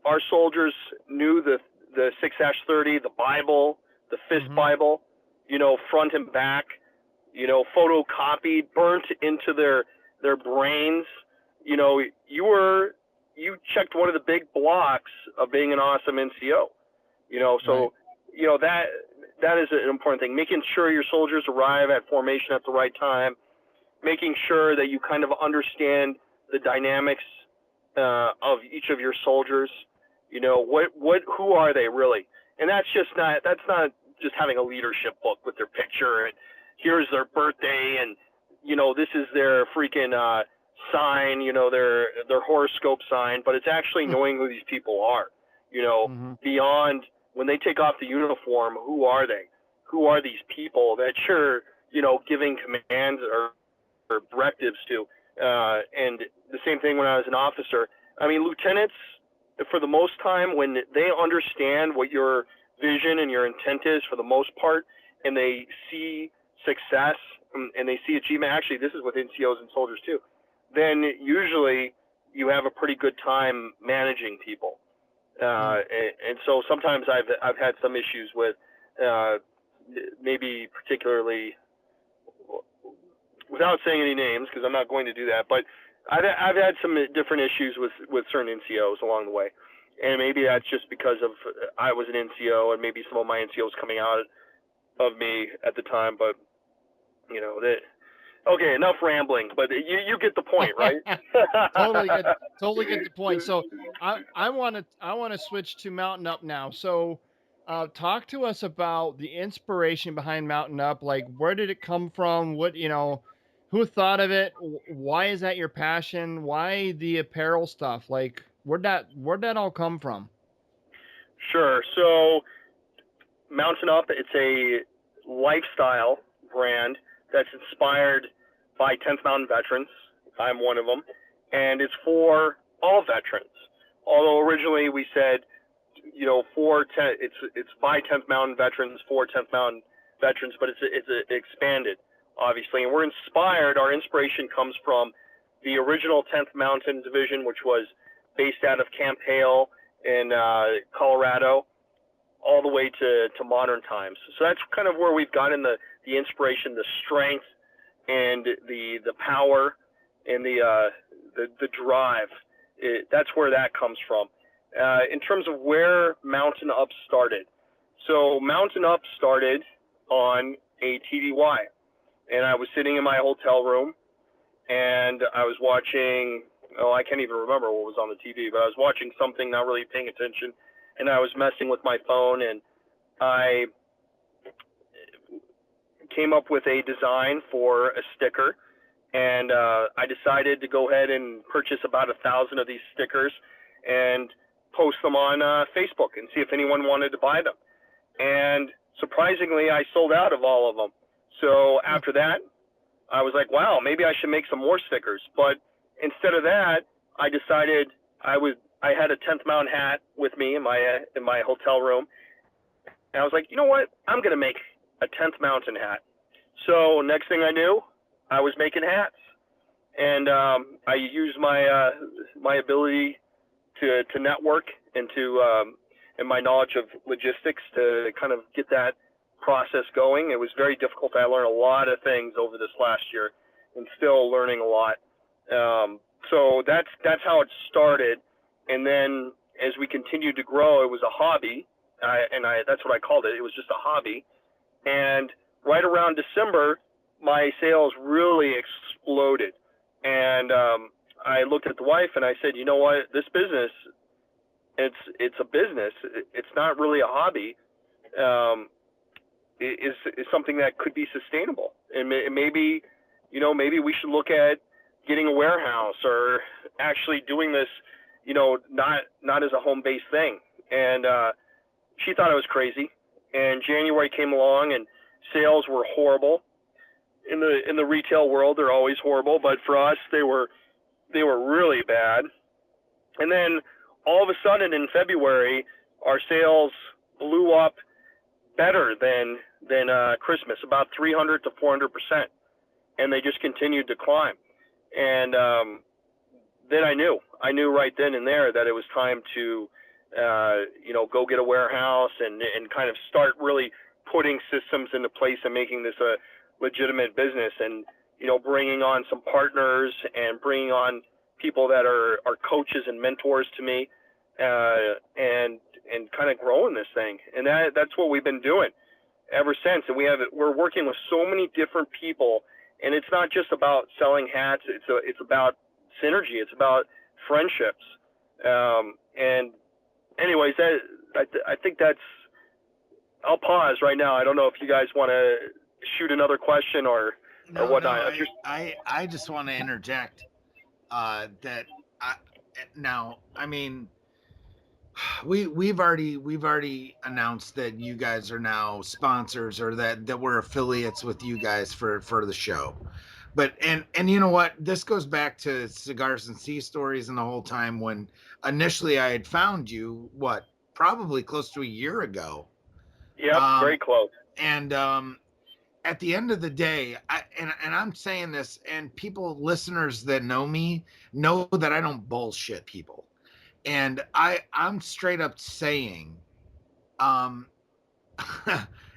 our soldiers knew the 6-30, the Bible, the Fist Bible, front and back, photocopied, burnt into their brains. You checked one of the big blocks of being an awesome NCO. So that is an important thing. Making sure your soldiers arrive at formation at the right time. making sure that you kind of understand the dynamics of each of your soldiers. You know, who are they really? And that's not just having a leadership book with their picture and here's their birthday and, you know, this is their freaking sign, you know, their horoscope sign, but it's actually knowing who these people are, you know, beyond when they take off the uniform, who are they? Who are these people that you're, you know, giving commands or directives to? And the same thing when I was an officer. I mean, lieutenants, for the most time, when they understand what your vision and your intent is for the most part, and they see success and they see achievement, actually this is with NCOs and soldiers too, then usually you have a pretty good time managing people. And so sometimes I've had some issues with maybe particularly, without saying any names because I'm not going to do that, but I've had some different issues with certain NCOs along the way. And maybe that's just because of I was an NCO and maybe some of my NCOs coming out of me at the time, but you know that. Okay, enough rambling, but you get the point, right? Totally get the point. So I want to switch to Mountain Up now. So talk to us about the inspiration behind Mountain Up. Like, where did it come from? What, you know, who thought of it? Why is that your passion? Why the apparel stuff? Like, where'd that all come from? Sure. So Mountain Up, it's a lifestyle brand that's inspired by 10th Mountain veterans. I'm one of them. And it's for all veterans. Although originally we said, you know, it's by 10th Mountain veterans, for 10th Mountain veterans, but it's expanded, obviously. And we're inspired, our inspiration comes from the original 10th Mountain Division, which was based out of Camp Hale in Colorado, all the way to modern times. So that's kind of where we've gotten the inspiration, the strength, and the power, and the drive. That's where that comes from. In terms of where Mountain Up started. So Mountain Up started on a TDY, and I was sitting in my hotel room, and I was watching, I can't even remember what was on the TV, but I was watching something, not really paying attention, and I was messing with my phone, and I came up with a design for a sticker, and I decided to go ahead and purchase about 1,000 of these stickers and post them on Facebook and see if anyone wanted to buy them. And surprisingly, I sold out of all of them. So after that, I was like, wow, maybe I should make some more stickers. But instead of that, I decided I had a 10th Mountain hat with me in my hotel room. And I was like, you know what? I'm going to make a 10th Mountain hat. So next thing I knew, I was making hats. And I used my ability to network and and my knowledge of logistics to kind of get that process going. It was very difficult. I learned a lot of things over this last year and still learning a lot. So that's how it started. And then as we continued to grow, it was a hobby. That's what I called it. It was just a hobby. And right around December, my sales really exploded. And I looked at the wife and I said, you know what, this business, it's a business. It's not really a hobby. Is something that could be sustainable. And maybe we should look at getting a warehouse or actually doing this, not as a home-based thing. And she thought I was crazy. And January came along and sales were horrible. In the retail world, they're always horrible, but for us, they were really bad. And then all of a sudden in February, our sales blew up better than Christmas, about 300 to 400%, and they just continued to climb. And then I knew right then and there that it was time to go get a warehouse and kind of start really putting systems into place and making this a legitimate business, and bringing on some partners and bringing on people that are coaches and mentors to me, and kind of growing this thing. And that's what we've been doing ever since. And we're working with so many different people And it's not just about selling hats. It's about synergy. It's about friendships. And anyways, I think that's. I'll pause right now. I don't know if you guys want to shoot another question or whatnot. No, I just want to interject we've already announced that you guys are now sponsors, or that we're affiliates with you guys for the show. But and you know what? This goes back to Cigars and Sea Stories and the whole time when initially I had found you, probably close to a year ago. Yep, very close. And at the end of the day, I'm saying this, and listeners that know me know that I don't bullshit people. And I'm straight up saying, and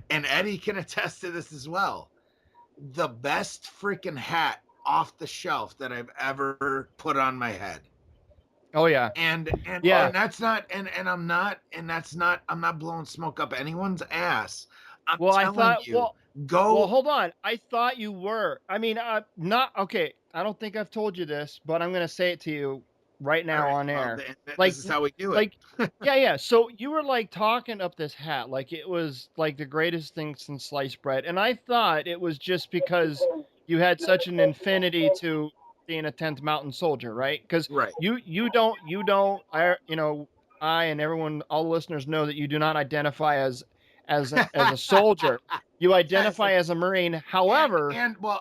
Eddie can attest to this as well, the best freaking hat off the shelf that I've ever put on my head. Oh yeah. And that's not, and I'm not blowing smoke up anyone's ass. I'm telling you, go. Well, hold on. I thought you were. I mean, not okay. I don't think I've told you this, but I'm going to say it to you right now on air. This is how we do it. Yeah. So you were like talking up this hat like it was like the greatest thing since sliced bread, and I thought it was just because you had such an affinity to being a 10th Mountain Soldier, right? Because you don't. I and everyone, all the listeners know that you do not identify as a soldier. You identify as a Marine. However,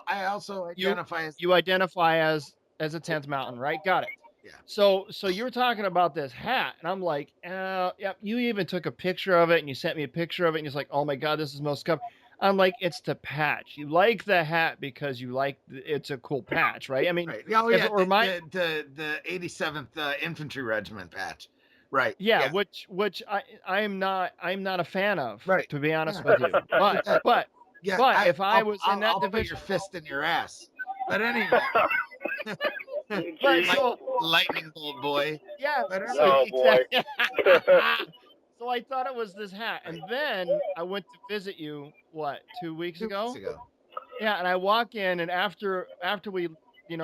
I also identify you identify as a 10th Mountain, right? Got it. Yeah. So you were talking about this hat, and I'm like, yeah. You even took a picture of it, and you sent me a picture of it, and you're like, oh my God, this is most covered. I'm like, it's the patch. You like the hat because you like it's a cool patch, right? I mean, oh yeah, the 87th Infantry Regiment patch. Right. Yeah, which I'm not a fan of, right, to be honest with you. But if I was in that division, put your fist in your ass. But anyway. Lightning bolt boy. Yeah. Oh boy. So I thought it was this hat, and then I went to visit you. 2 weeks ago? 2 weeks ago. Yeah, and I walk in, and after we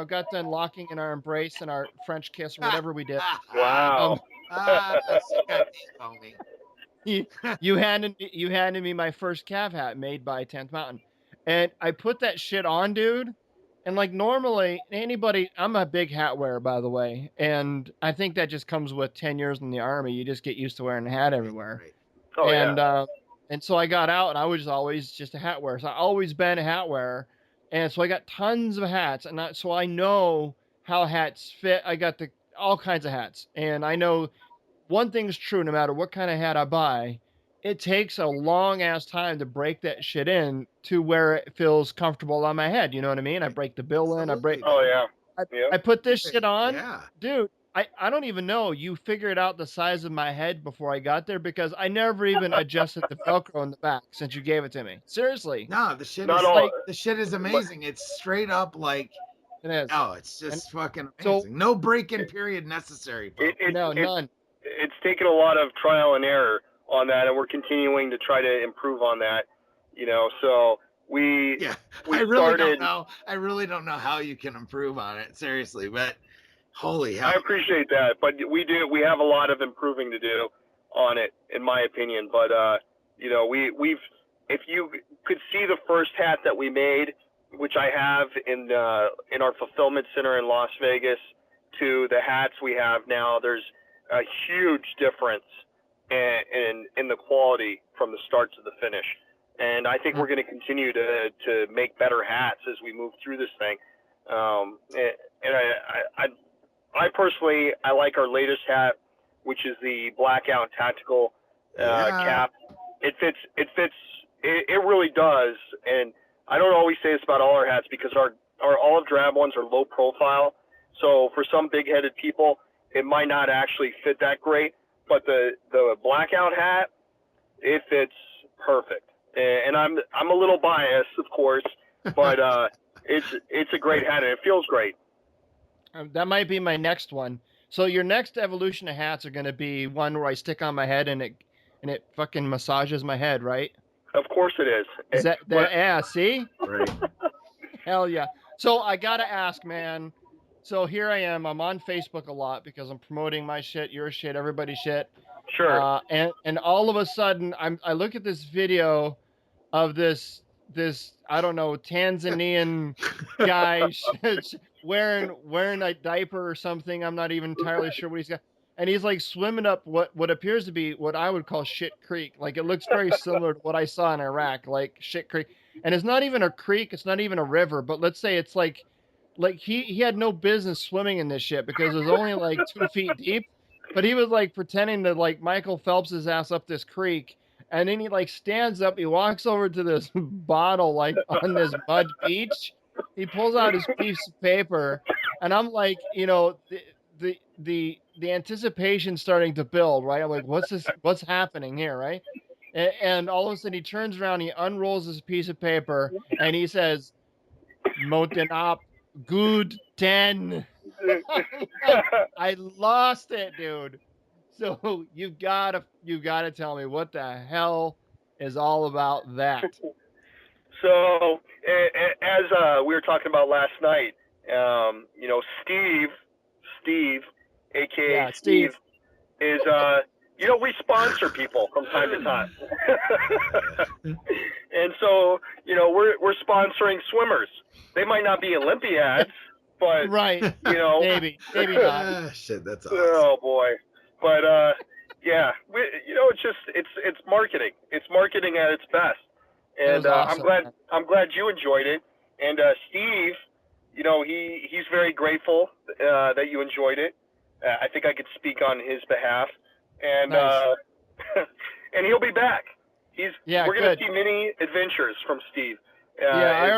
got done locking in our embrace and our French kiss or whatever we did. Wow. You handed me my first Cav hat made by 10th Mountain, and I put that shit on, dude. And like normally I'm a big hat wearer, by the way, and I think that just comes with 10 years in the Army. You just get used to wearing a hat everywhere. Right. Oh, yeah. And so I got out, and I was always just a hat wearer. So I always been a hat wearer, and so I got tons of hats, and so I know how hats fit. I got all kinds of hats, and I know one thing's true: no matter what kind of hat I buy, it takes a long ass time to break that shit in to where it feels comfortable on my head. You know what I mean? I break the bill in. Oh yeah. I put this shit on, yeah. Dude. I don't even know. You figured out the size of my head before I got there because I never even adjusted the Velcro in the back since you gave it to me. Seriously. No, the shit is amazing. It's straight up like it is. Oh, it's just fucking amazing. So, no break-in period necessary. None. It's taken a lot of trial and error on that, and we're continuing to try to improve on that. So we I really don't know how you can improve on it, seriously, but holy hell. I appreciate that, but we have a lot of improving to do on it, in my opinion. But we've if you could see the first hat that we made, which I have in our fulfillment center in Las Vegas, to the hats we have now, there's a huge difference in the quality from the start to the finish. And I think we're going to continue to make better hats as we move through this thing. And I personally, I like our latest hat, which is the Blackout Tactical cap. It fits. It really does. And I don't always say this about all our hats because our olive drab ones are low profile. So for some big-headed people, it might not actually fit that great. But the Blackout hat, it fits perfect. And I'm a little biased, of course, but it's a great hat and it feels great. That might be my next one. So your next evolution of hats are going to be one where I stick on my head and it fucking massages my head, right? Of course it is. Is that yeah? See, right. Hell yeah. So I gotta ask, man. So here I am. I'm on Facebook a lot because I'm promoting my shit, your shit, everybody's shit. Sure. And all of a sudden, I look at this video of this I don't know Tanzanian guy wearing a diaper or something. I'm not even entirely sure what he's got, and he's like swimming up what appears to be what I would call Shit Creek. Like it looks very similar to what I saw in Iraq, like Shit Creek. And it's not even a creek, it's not even a river, but let's say it's like he had no business swimming in this shit because it was only like 2 feet deep. But he was like pretending to like Michael Phelps his ass up this creek, and then he like stands up, he walks over to this bottle like on this mud beach. He pulls out his piece of paper, and I'm like, the anticipation starting to build, right? I'm like, what's happening here, right? And all of a sudden he turns around, he unrolls his piece of paper, and he says, Mountain up, good 10. I lost it, dude. So you gotta tell me what the hell is all about that. So, as we were talking about last night, Steve, aka Yeah, Steve, Steve. is we sponsor people from time to time, and so we're sponsoring swimmers. They might not be Olympiads, but Right. Maybe not. Shit, that's awesome. oh boy, but yeah, it's marketing. It's marketing at its best. And Awesome, I'm glad you enjoyed it. And Steve, he's very grateful that you enjoyed it. I think I could speak on his behalf. And Nice. and he'll be back. We're gonna good. see many adventures from Steve. I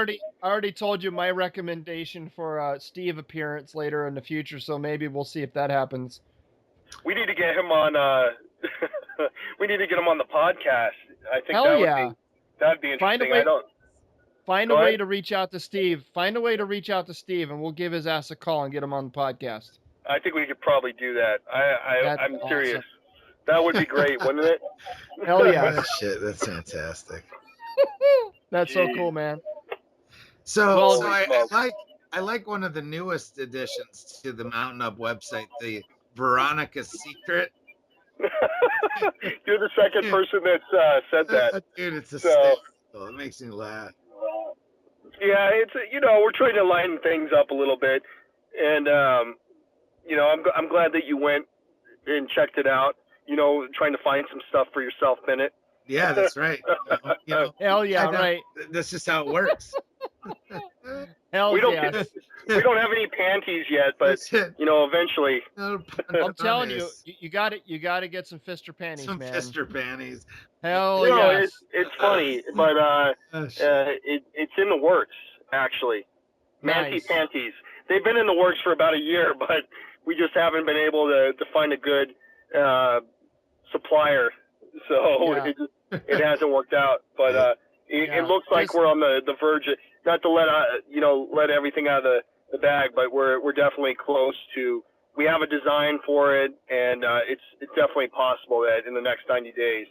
already told you my recommendation for Steve appearance later in the future, so maybe we'll see if that happens. We need to get him on. We need to get him on the podcast. I think Hell yeah. that'd be interesting. Find a way to reach out to Steve. Find a way to reach out to Steve, and we'll give his ass a call and get him on the podcast. I think we could probably do that. I'm serious. Awesome. That would be great, wouldn't it? Hell yeah. Oh, shit, that's fantastic. That's so cool, man. So I like one of the newest additions to the Mountain Up website, the Veronica's Secret. You're the second person that's said that. Dude, it's a stick. It makes me laugh. Yeah, it's we're trying to line things up a little bit, and I'm glad that you went and checked it out. Trying to find some stuff for yourself, Bennett. Yeah, that's right. Hell yeah, right. That's just how it works. Hell we don't yeah. we don't have any panties yet, but eventually. I'm telling you, you got to get some Fister panties, some man. Fister panties. Hell yeah. It's funny, but it's in the works actually. Manty Nice. panties. They've been in the works for about a year, but we just haven't been able to find a good supplier, so it hasn't worked out. But it looks like we're on the verge of, not to let everything out of the bag, but we're definitely close to. We have a design for it, and it's definitely possible that in the next 90 days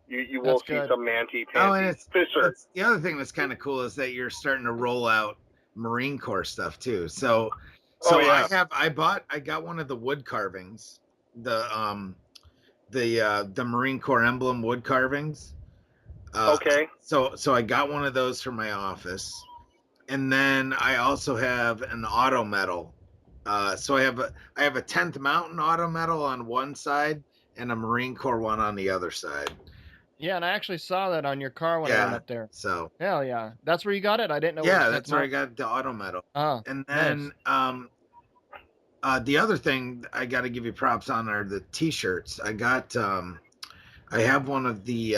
you will see some Manty panties. Oh, and Fisher. the other thing that's kind of cool is that you're starting to roll out Marine Corps stuff too. So I got one of the wood carvings, the Marine Corps emblem wood carvings. Okay. So I got one of those for my office, and then I also have an auto medal. So I have a 10th Mountain auto medal on one side and a Marine Corps one on the other side. Yeah, and I actually saw that on your car when I went up there. So hell yeah, that's where you got it. I didn't know. Yeah, that's where I got the auto medal. Oh, and then the other thing I got to give you props on are the T-shirts. I got I have one of the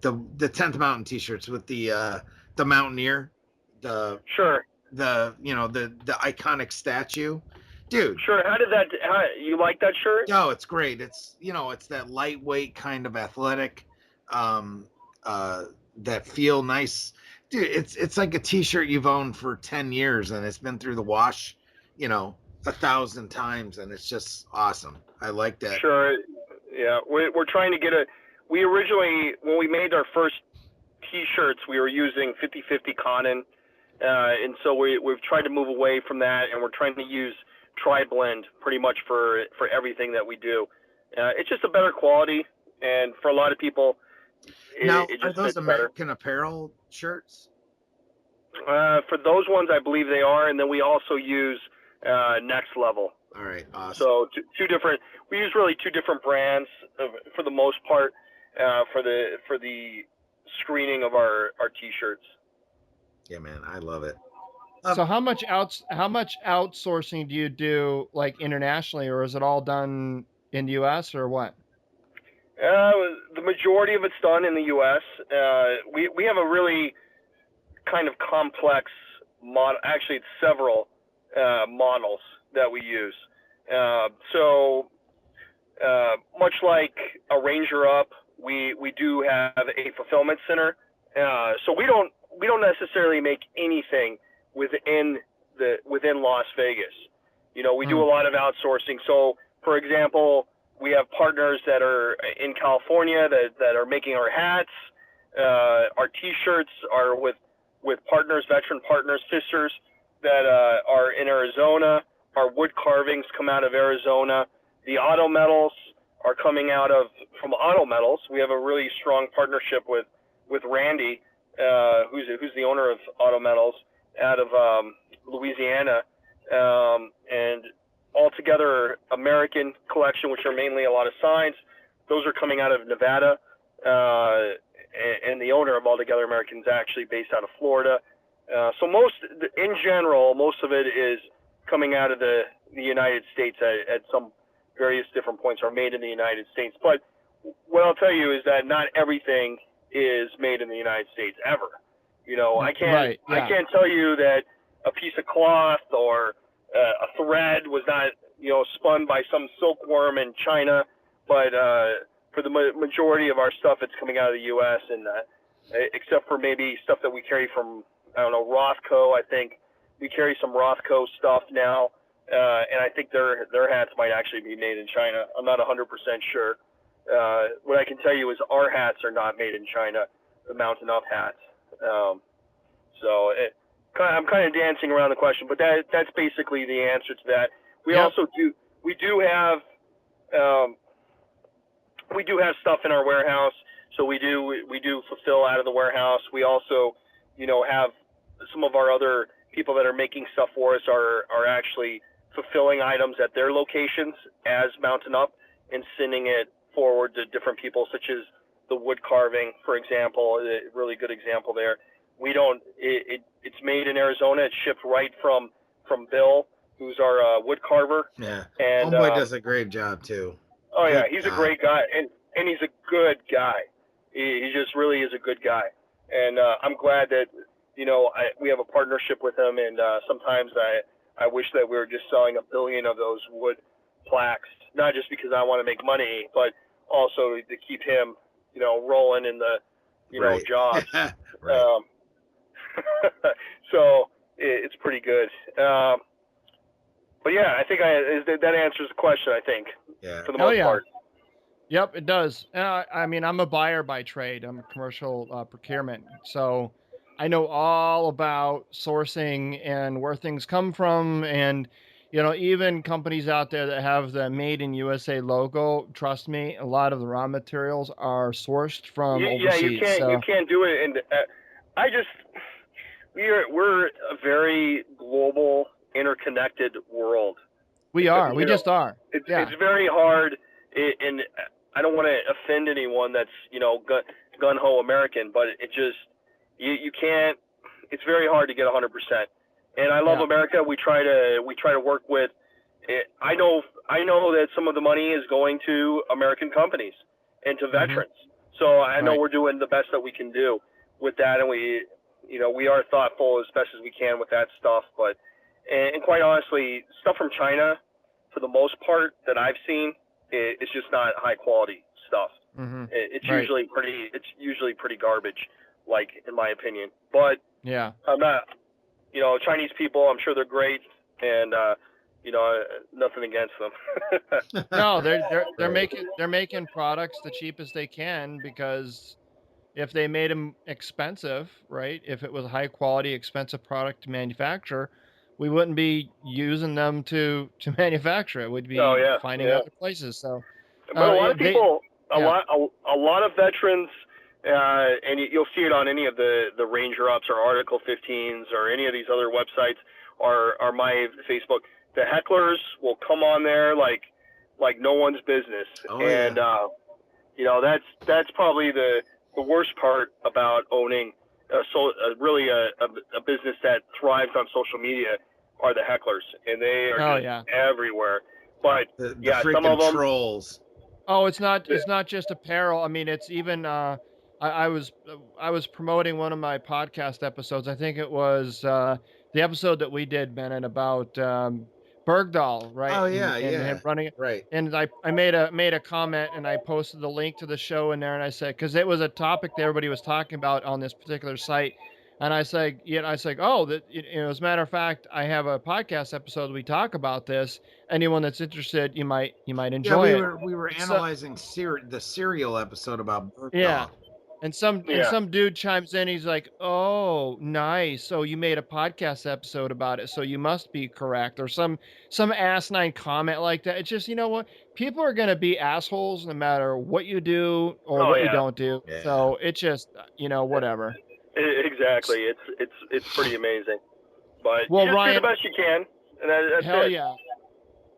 10th Mountain T-shirts with the Mountaineer, the iconic statue. Dude. Sure. How you like that shirt? No, it's great. It's it's that lightweight kind of athletic, that feel nice. Dude, it's like a T-shirt you've owned for 10 years and it's been through the wash, 1,000 times, and it's just awesome. I like that. Sure. Yeah. We're trying to get we originally, when we made our first T-shirts, we were using 50/50 cotton, and so we've tried to move away from that, and we're trying to use tri-blend pretty much for everything that we do. It's just a better quality, and for a lot of people, Now, it are just those fits better. American Apparel shirts? For those ones, I believe they are, and then we also use Next Level. All right, awesome. So two different. We use really two different brands for the most part for the screening of our t-shirts. Yeah, man, I love it. So how much outsourcing do you do, like, internationally, or is it all done in the U.S. or what? The majority of it's done in the U.S. We have a really kind of complex model. Actually, it's several models that we use. So much like a Ranger Up, we do have a fulfillment center. So we don't necessarily make anything within Las Vegas. We do a lot of outsourcing. So, for example, we have partners that are in California that are making our hats. Our T-shirts are with partners, veteran partners, sisters that are in Arizona. Our wood carvings come out of Arizona. The auto metals are coming from Auto Metals. We have a really strong partnership with Randy, who's the owner of Auto Metals out of Louisiana, and Altogether American collection, which are mainly a lot of signs. Those are coming out of Nevada, and the owner of Altogether American is actually based out of Florida. So in general, most of it is coming out of the United States at some various different points, are made in the United States. But what I'll tell you is that not everything is made in the United States ever. I can't tell you that a piece of cloth or a thread was not, spun by some silkworm in China, but for the majority of our stuff, it's coming out of the U.S. and except for maybe stuff that we carry from, I don't know, Rothco. I think we carry some Rothco stuff now, and I think their hats might actually be made in China. I'm not 100% sure. What I can tell you is our hats are not made in China, the Mountain Up hats. I'm kind of dancing around the question, but that's basically the answer to that. We do have stuff in our warehouse, so we do fulfill out of the warehouse. We also, have some of our other people that are making stuff for us are actually fulfilling items at their locations as Mountain Up and sending it forward to different people, such as the wood carving, for example, a really good example there. It's made in Arizona. It's shipped right from Bill, who's our wood carver. Yeah, and Homeboy does a great job too. Oh yeah, he's a great guy, and he's a good guy. He just really is a good guy, and I'm glad that we have a partnership with him. And sometimes I wish that we were just selling 1 billion of those wood plaques, not just because I want to make money, but also to keep him, rolling in the, right. jobs. Right. So it's pretty good. But yeah, I think that answers the question, I think, for the most part. Yep, it does. I mean, I'm a buyer by trade. I'm a commercial procurement. So I know all about sourcing and where things come from. And, even companies out there that have the Made in USA logo, trust me, a lot of the raw materials are sourced from overseas. Yeah, you can't do it. And we're a very global, interconnected world. We just are. It's very hard, and I don't want to offend anyone that's gun-ho American, but it just you can't. It's very hard to get 100%. And I love America. We try to work with. I know that some of the money is going to American companies and to veterans. So I know we're doing the best that we can do with that, and we are thoughtful as best as we can with that stuff. But and quite honestly, stuff from China, for the most part that I've seen, it's just not high quality stuff. It's usually pretty garbage, like, in my opinion. But I'm not, Chinese people, I'm sure they're great, and nothing against them. No, they're making products the cheapest they can because if they made them expensive, right? If it was a high quality, expensive product to manufacture, we wouldn't be using them to manufacture it. We'd Oh be yeah, finding yeah. other places. So, But a lot of they, people, yeah. a lot of veterans, and you'll see it on any of the Ranger Ups or Article 15s or any of these other websites or my Facebook. The hecklers will come on there like no one's business, Oh, and yeah. that's probably the worst part about owning really a business that thrives on social media are the hecklers, and they are Oh just yeah. everywhere. But The yeah, some freaking of them. trolls. Oh, it's not just apparel. I mean, it's even I was promoting one of my podcast episodes. I think it was the episode that we did, Bennett, about Bergdahl, right? Oh, yeah, And him yeah. running it. Right. And I made a comment and I posted the link to the show in there and I said because it was a topic that everybody was talking about on this particular site. And I said, oh, that as a matter of fact, I have a podcast episode. We talk about this. Anyone that's interested, you might Yeah, enjoy it. we were So analyzing the serial episode about yeah, Bergdahl. and Yeah. some dude chimes in. He's like, "Oh, nice. So you made a podcast episode about it. So you must be correct." Or some asinine comment like that. It's just what people are gonna be assholes no matter what you do or Oh what you yeah. don't do. Yeah. So it's just whatever. Exactly. It's pretty amazing. But you Well, just do the Ryan, best you can, and that's hell it. yeah.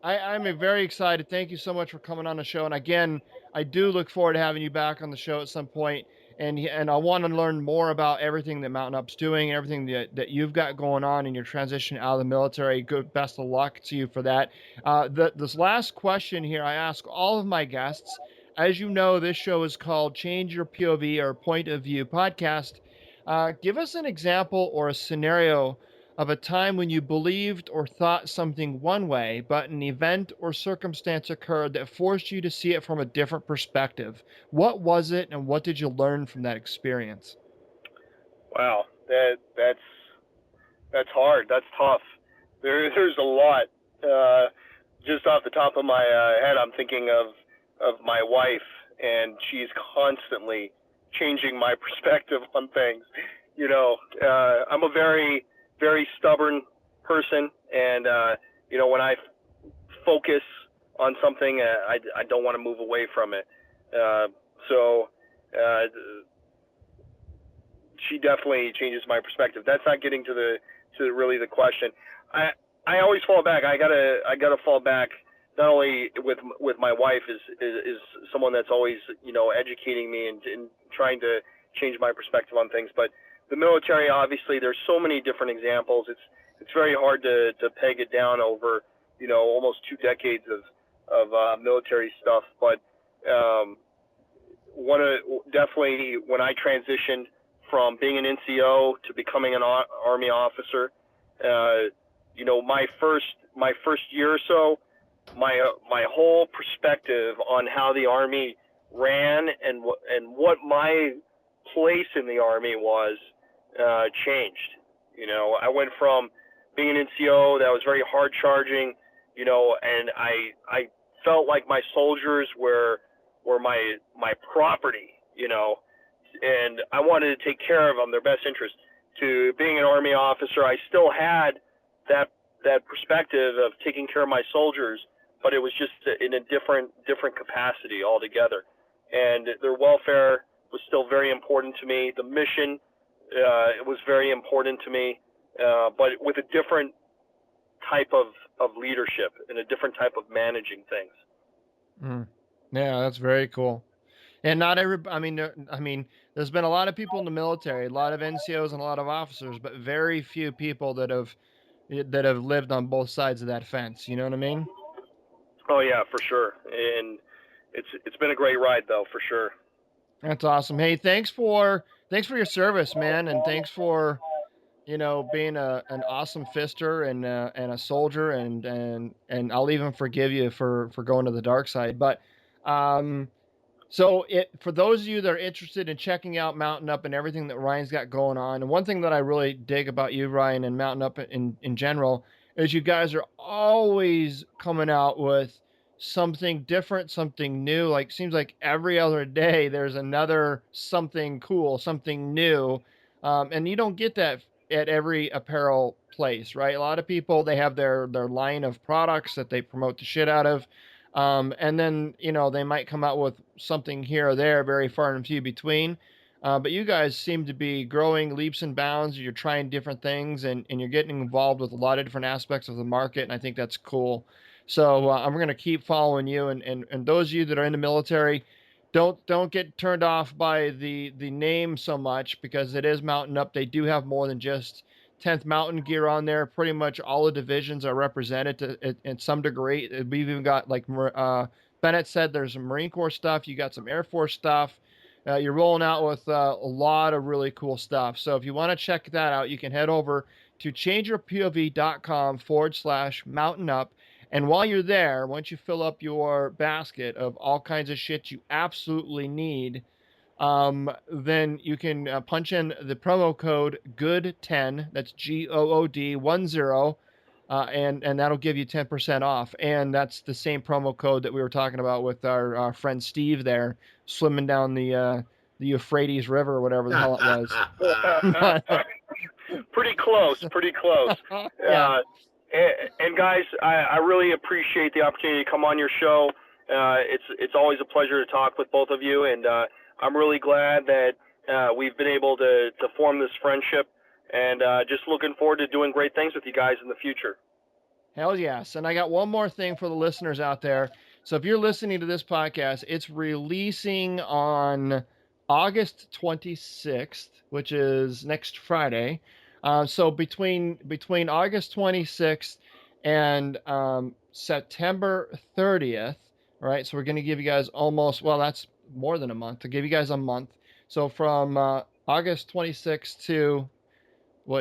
I'm very excited. Thank you so much for coming on the show. And again, I do look forward to having you back on the show at some point. And I want to learn more about everything that Mountain Up's doing, everything that you've got going on in your transition out of the military. Good, best of luck to you for that. This last question here, I ask all of my guests. As you know, this show is called Change Your POV or Point of View podcast. Give us an example or a scenario of a time when you believed or thought something one way, but an event or circumstance occurred that forced you to see it from a different perspective. What was it, and what did you learn from that experience? Wow. That's hard. That's tough. There's a lot. Just off the top of my head, I'm thinking of my wife, and she's constantly changing my perspective on things. I'm a very, very stubborn person, and when I focus on something, I don't want to move away from it. So she definitely changes my perspective. That's not getting to really the question. I always fall back. I gotta fall back. Not only with my wife is someone that's always educating me and trying to change my perspective on things, but the military, obviously, there's so many different examples. It's very hard to peg it down over almost 2 decades of military stuff. But definitely when I transitioned from being an NCO to becoming an Army officer, my first year or so, my whole perspective on how the Army ran and what my place in the Army was changed. I went from being an NCO that was very hard charging, and I felt like my soldiers were my property, and I wanted to take care of them, their best interest. To being an Army officer, I still had that perspective of taking care of my soldiers, but it was just in a different capacity altogether. And their welfare was still very important to me. The mission it was very important to me, but with a different type of leadership and a different type of managing things. Mm. Yeah, that's very cool. And not every, I mean, there's been a lot of people in the military, a lot of NCOs and a lot of officers, but very few people that have lived on both sides of that fence. You know what I mean? Oh yeah, for sure. And it's been a great ride though, for sure. That's awesome. Hey, thanks for your service, man, and thanks for being an awesome fister and a soldier, and I'll even forgive you for going to the dark side. But um, so for those of you that are interested in checking out Mountain Up and everything that Ryan's got going on, and one thing that I really dig about you, Ryan, and Mountain Up in general, is you guys are always coming out with something different, something new. Like, seems like every other day there's another something cool, something new. And you don't get that at every apparel place, right? A lot of people, they have their line of products that they promote the shit out of. And then, they might come out with something here or there, very far and few between. But you guys seem to be growing leaps and bounds. You're trying different things, and you're getting involved with a lot of different aspects of the market, and I think that's cool. So I'm going to keep following you, and those of you that are in the military, don't get turned off by the name so much, because it is Mountain Up. They do have more than just 10th Mountain gear on there. Pretty much all the divisions are represented in some degree. We've even got, like Bennett said, there's some Marine Corps stuff. You got some Air Force stuff. You're rolling out with a lot of really cool stuff. So if you want to check that out, you can head over to changeyourpov.com/mountain up. And while you're there, once you fill up your basket of all kinds of shit you absolutely need, then you can punch in the promo code GOOD10, that's GOOD10, and that'll give you 10% off. And that's the same promo code that we were talking about with our friend Steve there, swimming down the Euphrates River or whatever the hell it was. Pretty close. Yeah. And guys, I really appreciate the opportunity to come on your show. It's always a pleasure to talk with both of you, and I'm really glad that we've been able to form this friendship, and just looking forward to doing great things with you guys in the future. Hell yes. And I got one more thing for the listeners out there. So if you're listening to this podcast, it's releasing on August 26th, which is next Friday. So between August 26th and September 30th, right? So we're going to give you guys that's more than a month. To give you guys a month. So from August 26th to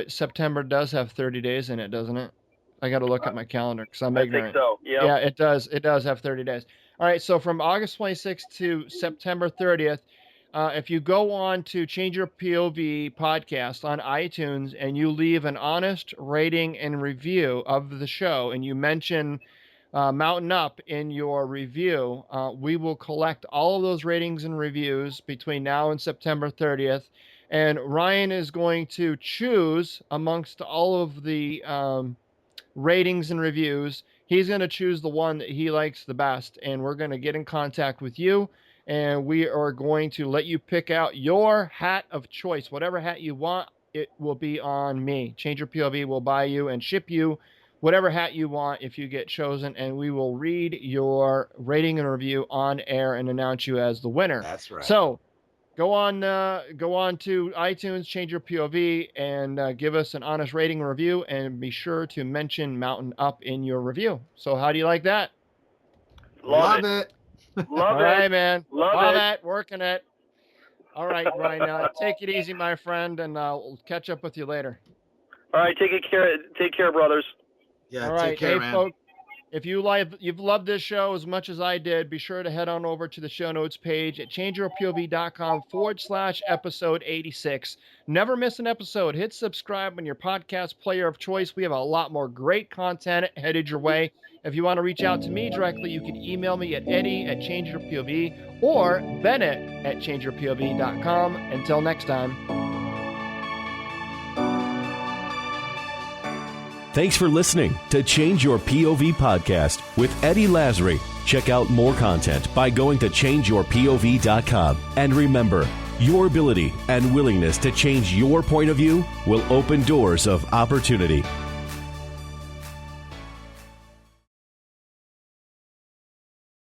September does have 30 days in it, doesn't it? I got to look at my calendar because I'm ignorant. I think so. Yep. Yeah, it does. It does have 30 days. All right. So from August 26th to September 30th, if you go on to Change Your POV podcast on iTunes and you leave an honest rating and review of the show, and you mention Mountain Up in your review, we will collect all of those ratings and reviews between now and September 30th. And Ryan is going to choose amongst all of the ratings and reviews. He's going to choose the one that he likes the best, and we're going to get in contact with you, and we are going to let you pick out your hat of choice. Whatever hat you want, it will be on me. Change Your POV will buy you and ship you whatever hat you want if you get chosen, and we will read your rating and review on air and announce you as the winner. That's right. So go on to iTunes, Change Your POV, and give us an honest rating and review, and be sure to mention Mountain Up in your review. So how do you like that? Love it. Love All it. right, man. Love it. Working it. All right, Ryan. Take it easy, my friend, and we'll catch up with you later. All right. Take care, brothers. Yeah, All right. take care, Hey, man. folks, if you've loved this show as much as I did, be sure to head on over to the show notes page at changeyourpov.com/episode 86. Never miss an episode. Hit subscribe on your podcast player of choice. We have a lot more great content headed your way. If you want to reach out to me directly, you can email me at eddie@changeyourpov or bennett@changeyourpov.com. Until next time. Thanks for listening to Change Your POV podcast with Eddie Lazary. Check out more content by going to changeyourpov.com. And remember, your ability and willingness to change your point of view will open doors of opportunity.